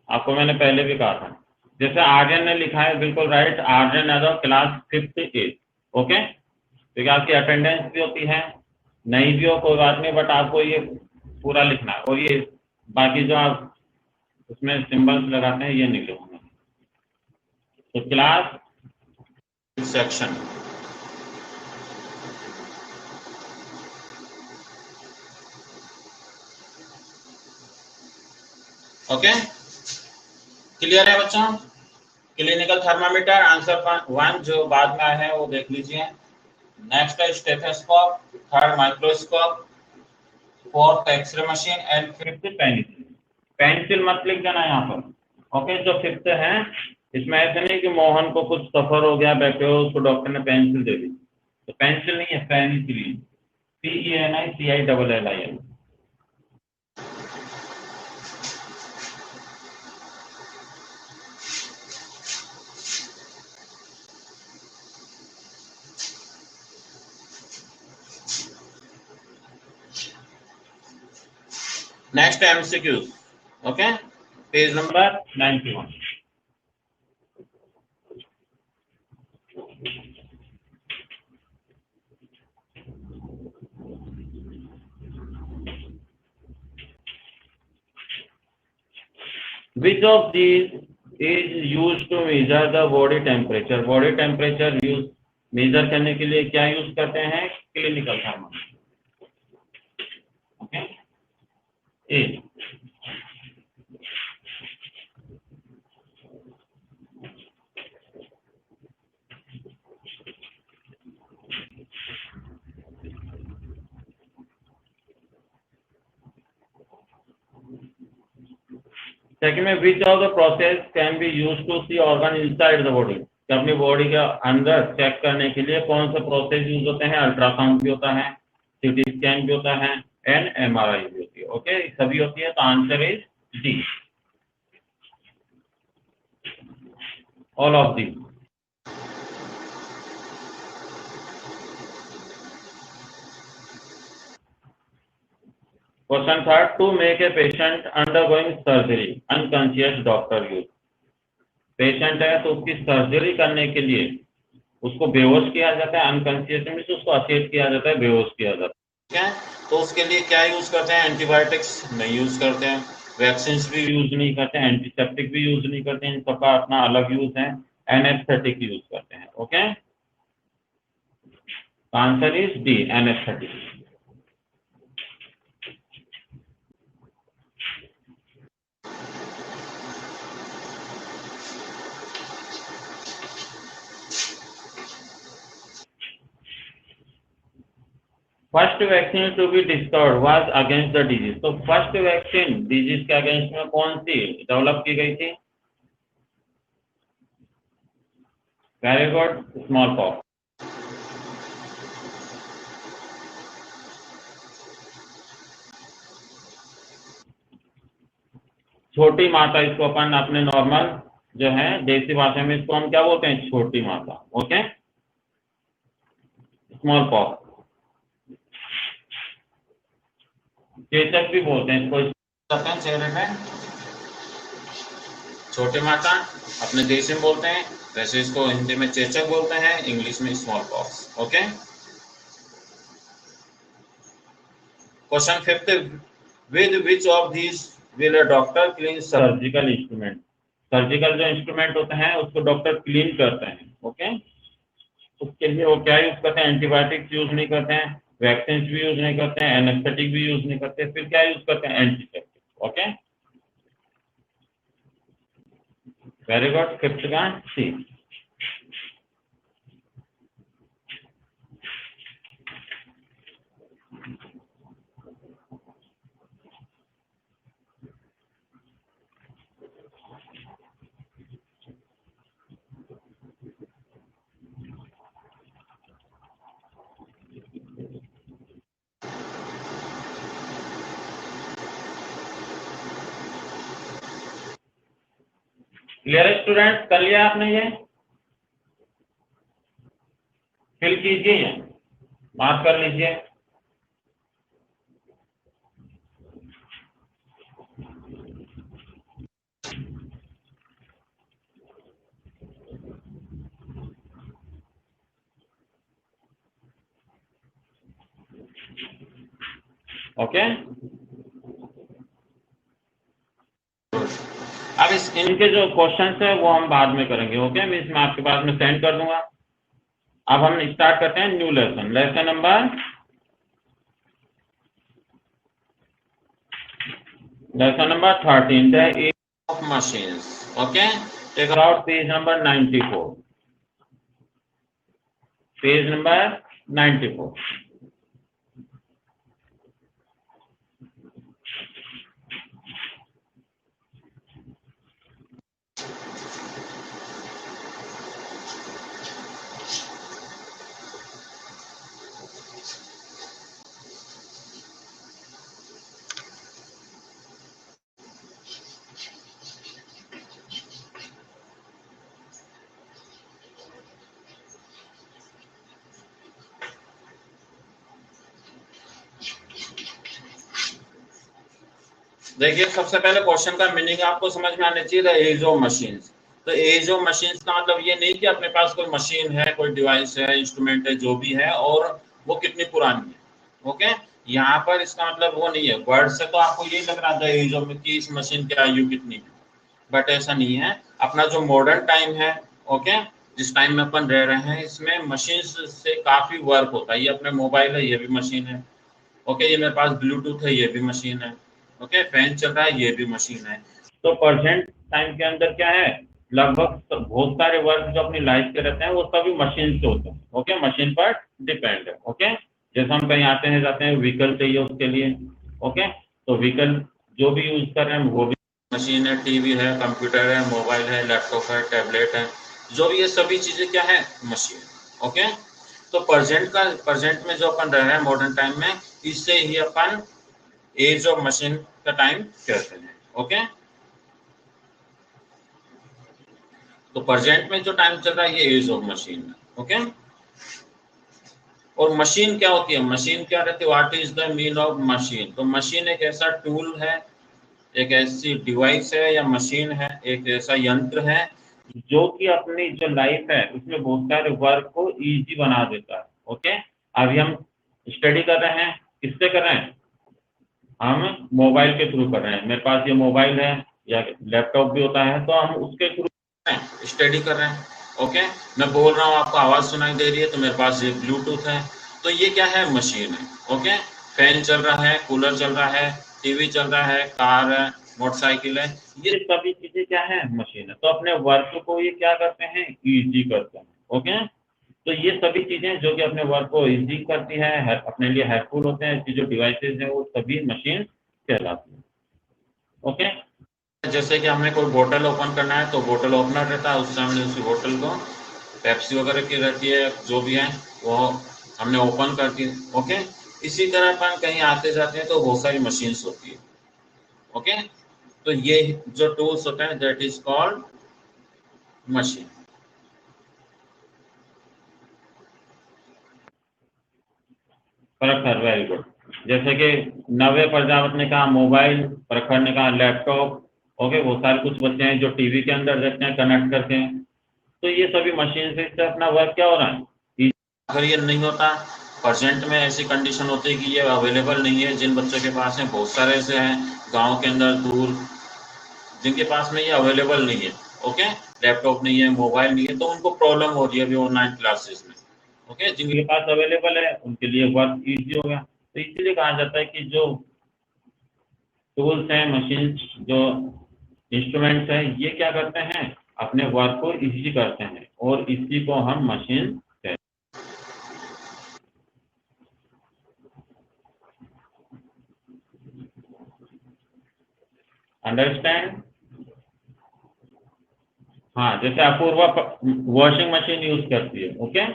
आपको मैंने पहले भी कहा था, जैसे आर्यन ने लिखा है बिल्कुल right, Aryan as class 5th A, okay? क्योंकि आपकी अटेंडेंस भी होती है, नहीं भी हो कोई बात नहीं, बट आपको ये पूरा लिखना है। और ये बाकी जो आप उसमें सिंबल्स लगाते हैं ये नहीं लिखना। तो क्लास सेक्शन, ओके? क्लियर है बच्चों? क्लिनिकल थर्मामीटर आंसर 1 जो बाद में आए हैं वो देख लीजिए। नेक्स्ट है stethoscope, third microscope, fourth x-ray machine and fifth pencil. Pencil मत लिख देना यहाँ पर, ओके? जो फिफ्थ है इसमें ऐसे नहीं कि मोहन को कुछ सफर हो गया बैठे उसको डॉक्टर ने पेंसिल दे दी, तो पेंसिल नहीं है, penicillin, PENICILLIN। Next MCQ, okay? Page number 91। Which of these is used to measure the body temperature? Body temperature use measure करने के लिए क्या यूज करते हैं? Clinical thermometer, okay? A, second में which of the process can be use to see organ inside the body? अपनी body के अंदर चेक करने के लिए कौन सा प्रोसेस यूज होते हैं? अल्ट्रासाउंड भी होता है, सीटी स्कैन भी होता है एंड MRI भी होती है, ओके? सभी होती है, तो answer is D, all of the. Question third, to make a patient undergoing surgery unconscious doctor use. Patient है तो उसकी सर्जरी करने के लिए उसको बेहोश किया जाता है, अनकॉन्शियस में से उसको अचेत किया जाता है, बेहोश किया जाता है, क्या? तो उसके लिए क्या यूज करते हैं? एंटीबायोटिक्स नहीं यूज करते हैं, वैक्सीन भी यूज नहीं करते हैं, एंटीसेप्टिक भी यूज नहीं करते हैं, इन सबका अपना अलग यूज है, एनेस्थेटिक यूज करते हैं, okay? Answer is D, anaesthetic. First vaccine to be discovered was against the disease. तो फर्स्ट वैक्सीन डिजीज के अगेंस्ट में कौन सी डेवलप की गई थी? Very good, smallpox. छोटी माता, इसको अपन अपने नॉर्मल जो है देसी भाषा में इसको हम क्या बोलते हैं? छोटी माता, ओके? Small pox. चेचक भी बोलते हैं इसको, कहते हैं चेहरे पे छोटे माता, अपने देश में बोलते हैं, वैसे इसको हिंदी में चेचक बोलते हैं, इंग्लिश में small pox. Okay, question fifth, with which of these will a doctor clean surgical instrument? Surgical जो इंस्ट्रूमेंट होते हैं उसको डॉक्टर क्लीन करते हैं। ओके, उसके लिए वो क्या यूज करते हैं? एंटीबायोटिक्स यूज नहीं करते हैं, वैक्सीन भी यूज नहीं करते हैं, एनेस्थेटिक भी यूज नहीं करते, फिर क्या यूज करते हैं? Antiseptic. Okay, very good. Fifth का सी। क्लियर स्टूडेंट, कर लिया आपने? ये फिल कीजिए, ये मार्क कर लीजिए। ओके, अब इनके जो क्वेश्चन है वो हम बाद में करेंगे। ओके, मैं आपके पास में सेंड कर दूंगा। अब हम स्टार्ट करते हैं new lesson, lesson number 13, the age of machines. Okay, take out page number 94, page number 94। देखिए, सबसे पहले क्वेश्चन का मीनिंग आपको समझ में आना चाहिए, एज ऑफ मशीन्स। तो एज ऑफ मशीन्स का मतलब ये नहीं कि अपने पास कोई मशीन है, कोई डिवाइस है, इंस्ट्रूमेंट है, जो भी है, और वो कितनी पुरानी है। ओके, यहाँ पर इसका मतलब वो नहीं है। वर्ड से तो आपको यही लग रहा था एज ऑफ कि इस मशीन की आयु कितनी है, बट ऐसा नहीं है। अपना जो मॉडर्न टाइम है, ओके, जिस टाइम में अपन रह रहे हैं, इसमें मशीन से काफी वर्क होता है। ये अपने मोबाइल है, ये भी मशीन है। ओके, ये मेरे पास ब्लूटूथ है, ये भी मशीन है। ओके, फैन चल रहा है, ये भी मशीन है। तो प्रेजेंट टाइम के अंदर क्या है, लगभग बहुत सारे वर्क जो अपनी लाइफ के रहते हैं वो सभी मशीन से होते हैं। ओके, मशीन पर डिपेंड है। ओके, जैसे हम कहीं आते हैं जाते हैं, व्हीकल चाहिए उसके लिए। ओके, तो व्हीकल जो भी यूज कर रहे हैं वो भी मशीन है। टीवी है, कंप्यूटर है, मोबाइल है, लैपटॉप है, टैबलेट है, जो भी ये सभी चीजें क्या है? मशीन। ओके, तो प्रेजेंट में जो अपन रह रहे हैं मॉडर्न टाइम में, इससे ही अपन एज ऑफ मशीन का टाइम कहते हैं। ओके, तो प्रेजेंट में जो टाइम चल रहा है ये एज ऑफ मशीन है। ओके, और मशीन क्या होती है? मशीन क्या रहती है? What is the mean of machine? तो मशीन एक ऐसा टूल है, एक ऐसी डिवाइस है या मशीन है, एक ऐसा यंत्र है जो कि अपनी जो लाइफ है उसमें बहुत सारे वर्क को इजी बना देता है। ओके, अभी हम स्टडी कर रहे हैं, किससे कर रहे हैं? हम मोबाइल के थ्रू कर रहे हैं। मेरे पास ये मोबाइल है या लैपटॉप भी होता है, तो हम उसके थ्रू स्टडी कर रहे हैं। ओके, मैं बोल रहा हूँ, आपको आवाज सुनाई दे रही है, तो मेरे पास ये ब्लूटूथ है। तो ये क्या है? मशीन है। ओके, फैन चल रहा है, कूलर चल रहा है, टीवी चल रहा है, कार है, मोटरसाइकिल है, ये सभी चीजें क्या है? मशीन है। तो अपने वर्क को ये क्या करते हैं? इजी करते हैं। ओके, तो ये सभी चीजें जो कि अपने वर्क को इजी करती है, अपने लिए हेल्पफुल होते हैं, ऐसी जो डिवाइसेज हैं वो सभी मशीन कहलाती हैं। ओके, जैसे कि हमने कोई बोतल ओपन करना है तो बोतल ओपनर रहता है, उससे हमने उसी बोतल को, पेप्सी वगैरह की रहती है जो भी है, वो हमने ओपन कर दी। ओके, इसी तरह अपन कहीं आते जाते हैं तो बहुत सारी मशीन्स होती है। ओके, तो ये जो टूल्स होते हैं that is called machine. Correct sir, very good. जैसे कि नवे प्रजापत ने कहा मोबाइल, प्रखर ने कहा लैपटॉप, ओके, वो सारे कुछ बच्चे हैं जो टीवी के अंदर देखते हैं कनेक्ट करके हैं। तो ये सभी मशीन से इससे अपना वर्क क्या हो रहा है, अगर ये नहीं होता, प्रेजेंट में ऐसी कंडीशन होती है कि ये अवेलेबल नहीं है, जिन बच्चों के पास है, बहुत सारे ऐसे हैं गांव के अंदर दूर जिनके पास में ये अवेलेबल नहीं है, ओके, लैपटॉप नहीं है, मोबाइल नहीं है, तो उनको प्रॉब्लम हो रही है अभी ऑनलाइन क्लासेस में, ओके। जिनके पास अवेलेबल है उनके लिए वर्क इजी हो गया। तो इसीलिए कहा जाता है कि जो टूल्स हैं, मशीन, जो इंस्ट्रूमेंट्स हैं, ये क्या करते हैं, अपने वर्क को इजी करते हैं, और इसी को हम मशीन कहते हैं। अंडरस्टैंड? हाँ, जैसे अपूर्वा वॉशिंग मशीन यूज करती है, ओके,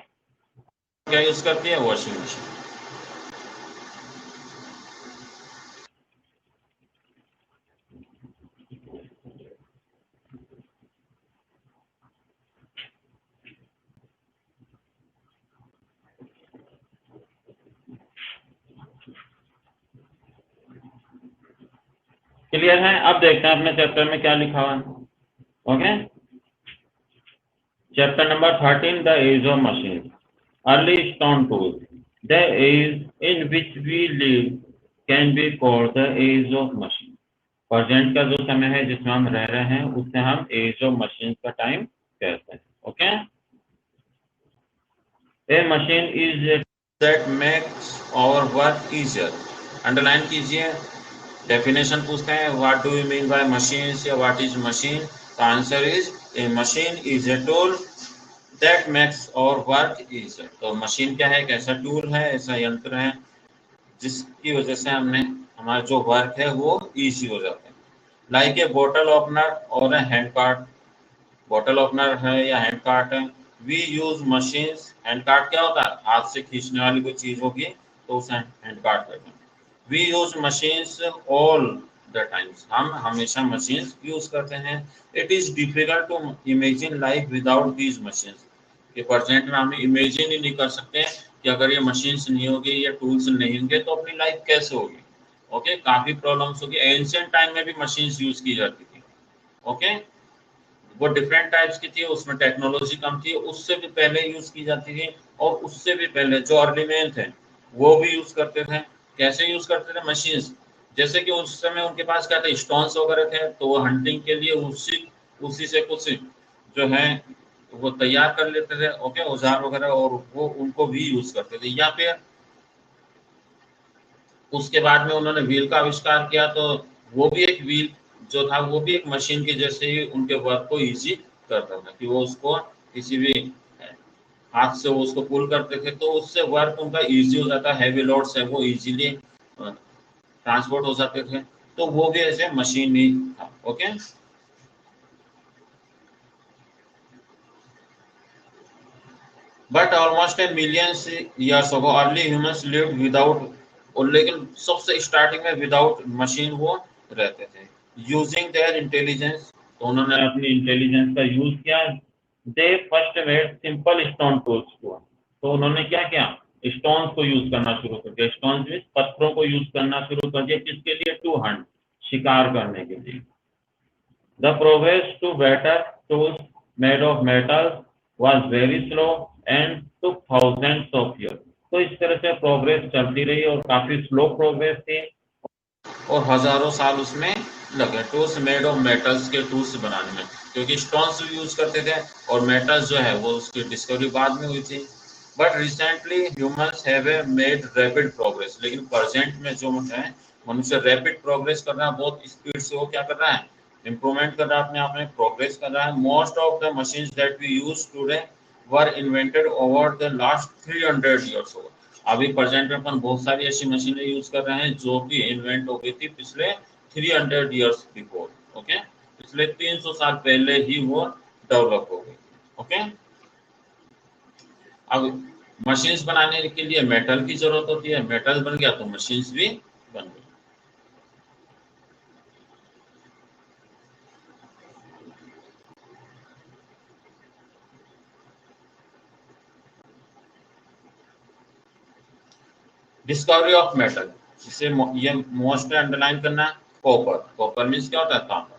क्या यूज करती है, वॉशिंग मशीन। क्लियर है? अब देखते हैं अपने चैप्टर में क्या लिखा हुआ है, okay. Chapter number 13, the age of machine, early stone tools. The age in which we live can be called the age of machine. Present का जो समय है जिसमें हम रह रहे हैं उससे हम एज ऑफ मशीन का टाइम कहते हैं, okay. A machine is that makes our work easier. Underline कीजिए, डेफिनेशन पूछते हैं what do you mean by machine या what is machine. The answer is a machine is a tool that makes our work easier. तो machine क्या है, एक ऐसा tool है, ऐसा यंत्र है जिसकी वजह से हमने हमारा जो वर्क है वो इजी हो जाता है। लाइक ए बोटल ओपनर और a hand cart. Bottle opener है या हैंड कार्ट है, we use machines. Hand cart क्या होता है, हाथ से खींचने वाली कोई चीज होगी तो उसे हैंड कार्ट कहते हैं। We use machines all the times, हम हमेशा मशीन्स यूज करते हैं। It is difficult to imagine life without these machines. ये प्रेजेंट में हम इमेजिन ही नहीं कर सकते कि अगर ये मशीन्स नहीं होगी, ये टूल्स नहीं होंगे तो अपनी लाइफ कैसे होगी, ओके। काफी प्रॉब्लम्स होगी। एंशिएंट टाइम में भी मशीन्स यूज की जाती थी, ओके। वो डिफरेंट टाइप्स की थी, उसमें टेक्नोलॉजी कम थी, उससे भी पहले यूज की जाती थी। और उससे भी पहले जो अर्ली मैन थे वो भी यूज करते थे। कैसे यूज करते थे, मशीन्स। जैसे कि उस समय उनके पास क्या था, स्टोन्स वगैरह थे, तो वो हंटिंग के लिए उसी उसी से कुछ जो है वो तैयार कर लेते थे, ओके, औजार वगैरह, और वो उनको भी यूज करते थे। या फिर उसके बाद में उन्होंने व्हील का आविष्कार किया, तो वो भी एक व्हील जो था वो भी एक मशीन के जैसे ही उनके वर्क को इजी करता था, कि वो उसको किसी भी हाथ से वो उसको पुल करते थे, तो उससे वर्क उनका इजी हो जाता। हैवी लोड्स है वो इजीली ट्रांसपोर्ट हो जाते थे। तो वो भी ऐसे मशीन ही था, okay. But almost A millions years ago early humans lived without, और लेकिन सबसे स्टार्टिंग में विदाउट मशीन वो रहते थे। यूजिंग देयर इंटेलिजेंस, तो उन्होंने अपनी इंटेलिजेंस का यूज किया। They first made simple stone tools too, तो उन्होंने क्या किया, स्टोन्स को यूज करना शुरू कर दिया। स्टोन्स मीन पत्थरों को यूज करना शुरू कर दिया, किसके लिए, टू हंट, शिकार करने के लिए। The progress to better tools made of metal was very slow and took thousands of years. तो इस तरह से प्रोग्रेस चलती रही और काफी स्लो प्रोग्रेस थी, और हजारों साल उसमें लगे टूल्स मेड ऑफ मेटल्स के टूल्स बनाने में, क्योंकि स्टोन्स भी यूज करते थे और मेटल्स जो है वो उसकी डिस्कवरी बाद में हुई थी। But recently humans have made rapid progress, लेकिन प्रेजेंट में जो है मनुष्य रैपिड प्रोग्रेस कर रहा है, बहुत स्पीड से वो क्या कर रहा है, इम्प्रूवमेंट कर रहा है, अपने आप में प्रोग्रेस कर रहा है। Most of the machines that we use today were invented over the last 300 years. अभी प्रेजेंट में अपन बहुत सारी ऐसी मशीनें यूज कर रहे हैं जो कि इन्वेंट हो गई थी पिछले 300 ईयर्स बिफोर, ओके। पिछले 300 साल पहले ही वो डेवलप हो गई, ओके। अब मशीन्स बनाने के लिए मेटल की जरूरत होती है, मेटल बन गया तो मशीन्स भी बन गई। डिस्कवरी ऑफ मेटल, इसे ये मोस्ट अंडरलाइन करना है। कॉपर, कॉपर मीन्स क्या होता है? तांबा।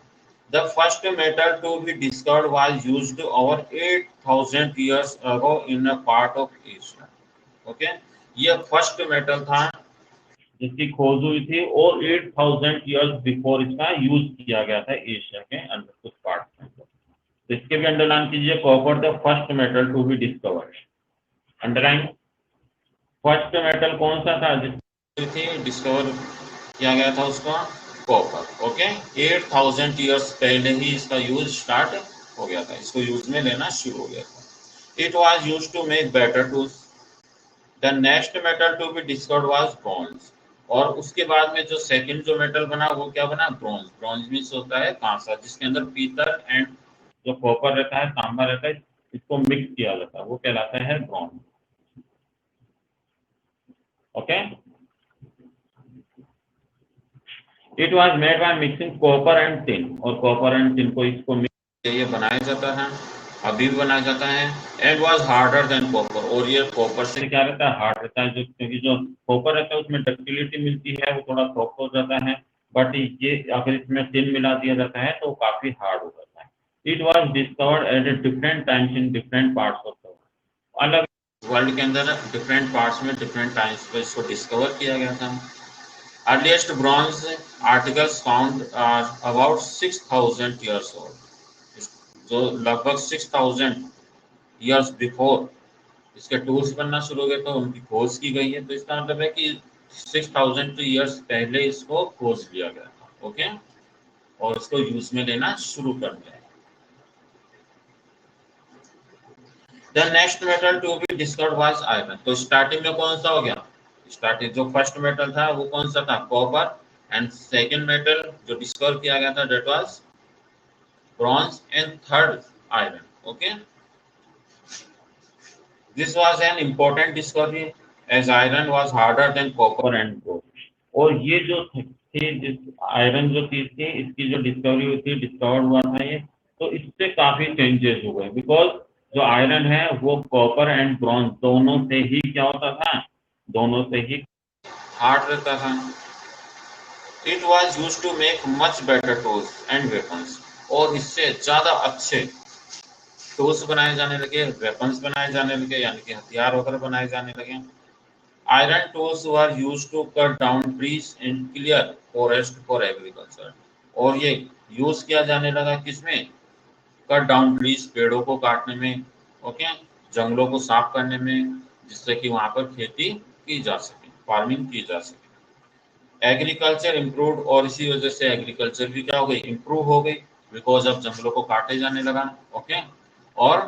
The first metal to be discovered was used over 8,000 years ago in a part of Asia. Okay, ये फर्स्ट मेटल था जिसकी खोज हुई थी और 8,000 ईयर्स बिफोर इसका यूज किया गया था एशिया के अंदर कुछ पार्ट में। तो इसके भी अंडरलाइन कीजिए, copper the first metal to be discovered. Underline, first metal कौन सा था जिसकी डिस्कवर किया गया था उसको? कॉपर। ओके, 8,000 ईयर्स पहले ही इसका यूज स्टार्ट हो गया था, इसको यूज में लेना शुरू हो गया था। It was used to make better tools. The next metal to be discovered was bronze. और उसके बाद में जो सेकंड जो मेटल बना वो क्या बना? ब्रॉन्ज। ब्रॉन्ज मीन्स होता है कांसा, जिसके अंदर पीतल एंड जो कॉपर रहता है, तांबा रहता है, इसको मिक्स किया जाता है, वो कहलाता है bronze. Okay, it was made by mixing copper and tin. और कॉपर एंड टिन को इसको मिक्स ये बनाया जाता है, अभी भी बनाया जाता है। And was harder than copper. और ये कॉपर से क्या रहता है? हार्ड रहता है, जो क्योंकि जो कॉपर रहता है उसमें डक्टिलिटी मिलती है, वो थोड़ा सॉफ्ट हो जाता है। बट ये अगर इसमें टिन मिला दिया जाता है तो काफी हार्ड हो जाता है। It was discovered at different times in different parts of the world. अलग वर्ल्ड के अंदर डिफरेंट पार्ट्स में डिफरेंट टाइम्स पर इसको डिस्कवर किया गया था। Earliest bronze articles found are about 6,000 years old. जो लगभग 6,000 years before इसके टूल्स बनना शुरू हो गए तो उनकी खोज की गई है। तो इसका मतलब है कि 6,000 years पहले इसको खोज लिया गया था। ओके, और इसको यूज में लेना शुरू कर दिया। The next metal to be discovered was iron. तो स्टार्टिंग में कौन सा हो गया? स्टार्टिंग जो फर्स्ट मेटल था वो कौन सा था? कॉपर। एंड सेकंड मेटल जो डिस्कवर किया गया था that was bronze and third iron. Okay, this was an important discovery as iron was harder than copper and gold. और ये जो थी जिस आयरन जो चीज थी, इसकी जो डिस्कवरी हुई थी, डिस्कवर्ड हुआ था ये, तो इससे काफी चेंजेस हो गए। बिकॉज जो आयरन है वो कॉपर एंड ब्रॉन्ज दोनों से ही क्या होता था? दोनों से ही हार्ड रहता था। It was use to make much better tools and weapons. और इससे ज्यादा अच्छे टूल्स बनाए जाने लगे, वेपन्स बनाए जाने लगे, यानी कि हथियार वगैरह बनाए जाने लगे। Iron tools were use to cut down trees and clear forest for agriculture. और ये यूज किया जाने लगा किसमें? कट डाउन ट्रीज, पेड़ों को काटने में। ओके, जंगलों को साफ करने में, जिससे कि वहां पर खेती की जा सके, फार्मिंग की जा सके। एग्रीकल्चर इम्प्रूव, और इसी वजह से एग्रीकल्चर भी क्या हो गई? इम्प्रूव हो गई। बिकॉज अब जंगलों को काटे जाने लगा। ओके, और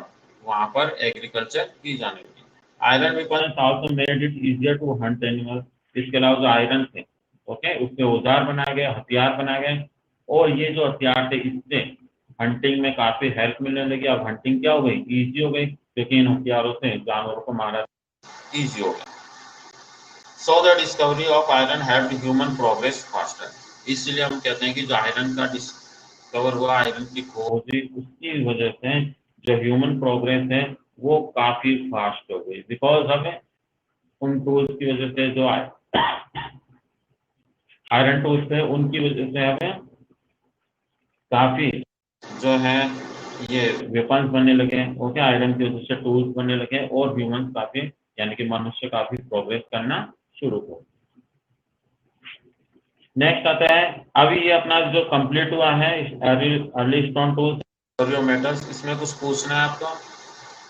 वहां पर एग्रीकल्चर की जाने लगी। Iron weapons also made it easier to hunt animals. इसके अलावा जो आयरन थे, ओके, उसके औजार बनाए गए, हथियार बनाए गए। और ये जो हथियार थे इससे हंटिंग में काफी हेल्प मिलने लगी। अब हंटिंग क्या हो गई? इजी हो गई, क्योंकि इन हथियारों से जानवरों को मारा इजी हो गया। So the discovery of iron helped human progress faster. इसलिए हम कहते हैं कि जो आयरन का डिस्कवर हुआ, आयरन की खोज हुई, उसकी वजह से जो ह्यूमन प्रोग्रेस है वो काफी फास्ट हो गई। बिकॉज हमें उन टूल्स की वजह से, जो आयरन टूल्स थे उनकी वजह से हमें काफी जो है ये वेपन्स बनने लगे। ओके, आयरन की वजह से टूल्स बनने लगे और ह्यूमन काफी, यानी कि मनुष्य काफी प्रोग्रेस करना शुरू हो। नेक्स्ट आता है, अभी ये अपना जो कंप्लीट हुआ है अर्ली स्टोन टूल्स और मेटल्स, इसमें कुछ पूछना है आपको?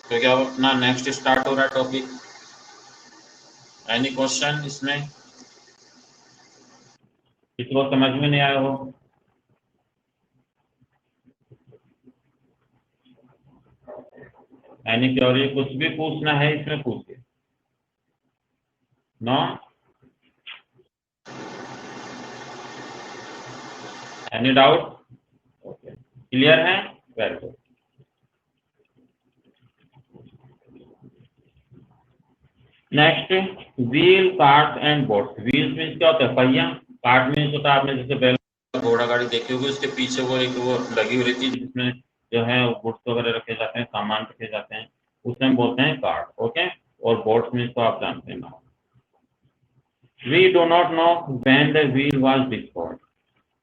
क्योंकि अब अपना नेक्स्ट स्टार्ट हो रहा है टॉपिक। एनी क्वेश्चन इसमें? इसको समझ में नहीं आया हो? एनी क्वेरी, कुछ भी पूछना है इसमें पूछिए। No? Any doubt? Okay, clear है? Very good. Next, wheel, cart and boats. Wheels means क्या होता है? पहिया। कार्ट मीन्स होता है, आपने जैसे बैल घोड़ा गाड़ी देखी होगी, उसके पीछे वो एक वो लगी हुई रहती है जिसमें जो है गुड्स वगैरह रखे जाते हैं, सामान रखे जाते हैं, उसे हम बोलते हैं कार्ट। ओके, और बोट्स मीन्स तो आप जानते हैं ना। We do not know when the wheel was discovered.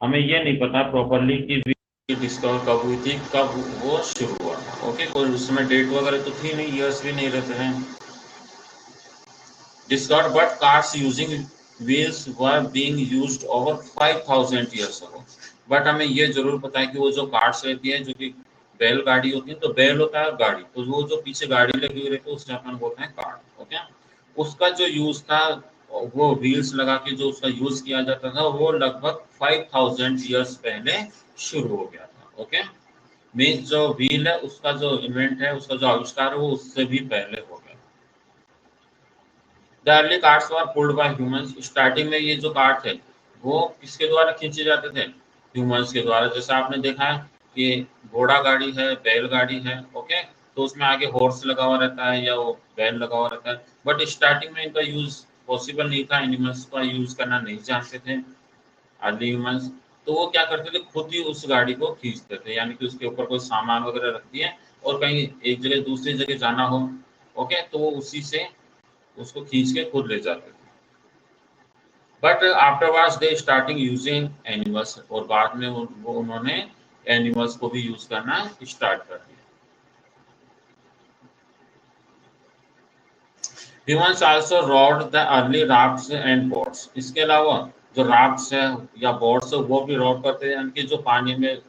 हमें ये नहीं पता प्रॉपरली कि व्हील डिस्कवर कब हुई थी, कब वो शुरू हुआ था। ओके, कोई उसमें डेट वगैरह तो थी नहीं, ईयर्स भी नहीं रहते हैं। Discovered, but cars using wheels were being used over 5,000 years ago. But हमें ये जरूर पता है कि वो जो कार्स रहती है, जो कि बैलगाड़ी होती है, तो बैल होता है गाड़ी, तो वो जो पीछे गाड़ी लगी हुई रहती है उससे अपन बोलते हैं कार। ओके, उसका जो यूज था, वो व्हील्स लगा के जो उसका यूज किया जाता था, वो लगभग 5,000 ईयर्स पहले शुरू हो गया था। ओके, मीन्स जो व्हील है उसका जो इन्वेंट है, उसका जो आविष्कार है, वो उससे भी पहले हो गया। The early cards were pulled bye humans. Starting में ये जो कार्ड थे वो किसके द्वारा खींचे जाते थे? ह्यूमंस के द्वारा। जैसे आपने देखा है कि घोड़ा गाड़ी है, बैलगाड़ी है, ओके, तो उसमें आगे हॉर्स लगा हुआ रहता है या वो बैल लगा हुआ रहता है, बट स्टार्टिंग में इनका यूज पॉसिबल नहीं था, एनिमल्स का यूज करना नहीं जानते थे अर्ली ह्यूमंस। तो वो क्या करते थे, खुद ही उस गाड़ी को खींचते थे, यानी कि उसके ऊपर कोई सामान वगैरह रख दिए और कहीं एक जगह दूसरी जगह जाना हो, ओके, तो वो उसी से उसको खींच के खुद ले जाते थे। But afterwards they starting using animals, और बाद में वो उन्होंने एनिमल्स को भी यूज करना स्टार्ट कर दिया। Humans also rowed the early rafts and boats. इसके अलावा जो राफ्ट्स है या बोट्स है वो भी रोड करते हैं, यानी कि जो पानी में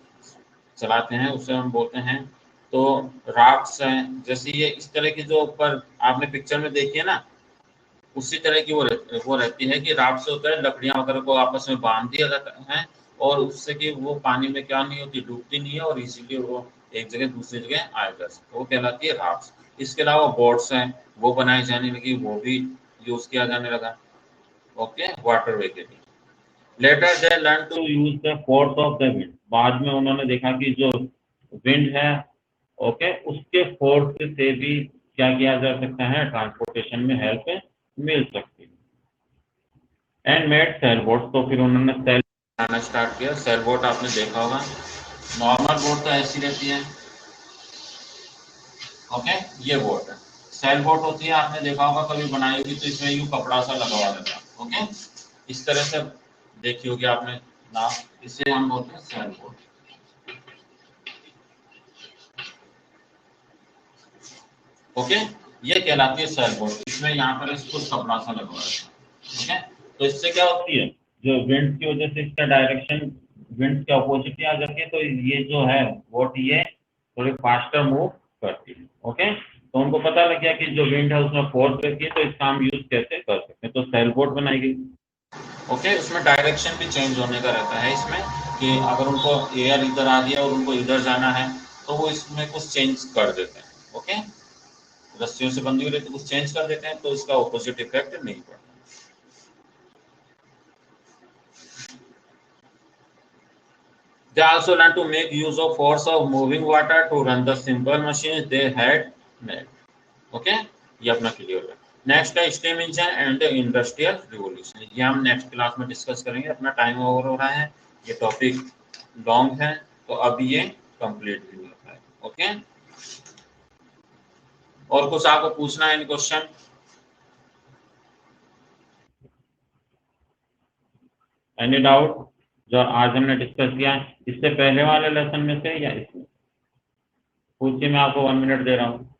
चलाते हैं उसे हम बोलते हैं। तो राफ्ट्स हैं, जैसे ये इस तरह की जो ऊपर आपने पिक्चर में देखी है ना, उसी तरह की वो रहती है कि राफ्ट से होता है, लकड़ियां वगैरह को आपस में बांध दिया जाता है और उससे कि वो पानी में क्या नहीं होती, डूबती नहीं है और इसीलिए वो एक जगह दूसरी जगह आ जा सकते, वो कहलाती है राफ्ट। इसके अलावा बोट्स हैं, वो बनाई जाने लगी, वो भी यूज किया जाने लगा, ओके, वाटर वे के लिए। Later they learn to use the force of the wind. बाद में उन्होंने देखा कि जो विंड है, ओके, उसके फोर्स से भी क्या किया जा सकता है, ट्रांसपोर्टेशन में हेल्प मिल सकती है। एंड मेड सेल बोट, तो फिर उन्होंने सेल बनाना स्टार्ट किया। सेल बोट आपने देखा होगा, नॉर्मल बोट तो ऐसी रहती है, ओके, ये बोट है। सेल बोट होती है, आपने देखा होगा कभी बनाई होगी तो इसमें यूं कपड़ा सा लगा हुआ रहता है, ओके, इस तरह से देखी होगी आपने ना, इसे हम बोलते हैं सेल बोट। ओके, ये कहलाती है सेल बोट। इसमें यहाँ पर इसको कपड़ा सा लगा हुआ रहता है, ओके, तो इससे क्या होती है, जो विंड की वजह से इसका डायरेक्शन विंड के अपोजिट आ जाती है, तो ये जो है बोट ये थोड़ी फास्टर मूव करती है। ओके, तो उनको पता लग गया कि जो विंड है उसमें फोर्स रहती है, तो इसका हम यूज कैसे कर सकते हैं, तो सेल बोट बनाई गई। ओके, उसमें डायरेक्शन भी चेंज होने का रहता है इसमें, कि अगर उनको एयर इधर आ गया और उनको इधर जाना है तो वो इसमें कुछ चेंज कर देते हैं। ओके, रस्सियों से बंधी हुई रहती है, कुछ चेंज कर देते हैं तो इसका ऑपोजिट इफेक्ट नहीं पड़ता। They also learned to make use of force of moving water to run the simple machines they had made. Okay, ये अपना क्लियर है। नेक्स्ट है steam engine and industrial revolution. ये हम नेक्स्ट क्लास में discuss करेंगे। अपना टाइम ओवर हो रहा है, ये टॉपिक लॉन्ग है, तो अभी ये कंप्लीट भी होता है। ओके, और कुछ आपको पूछना है इन क्वेश्चन? एनी डाउट जो आज हमने डिस्कस किया इससे पहले वाले लेसन में से या इसमें? पूछिए, मैं आपको 1 मिनट दे रहा हूँ।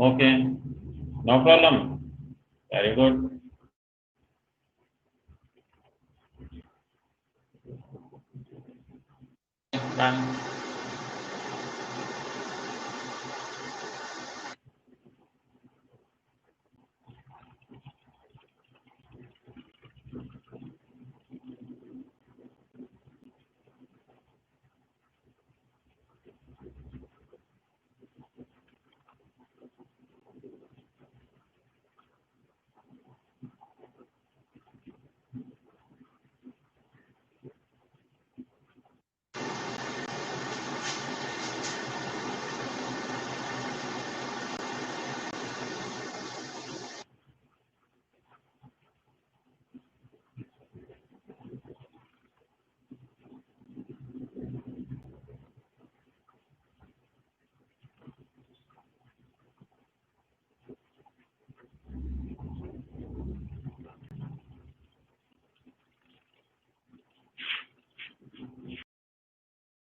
Okay, no problem, very good, bye.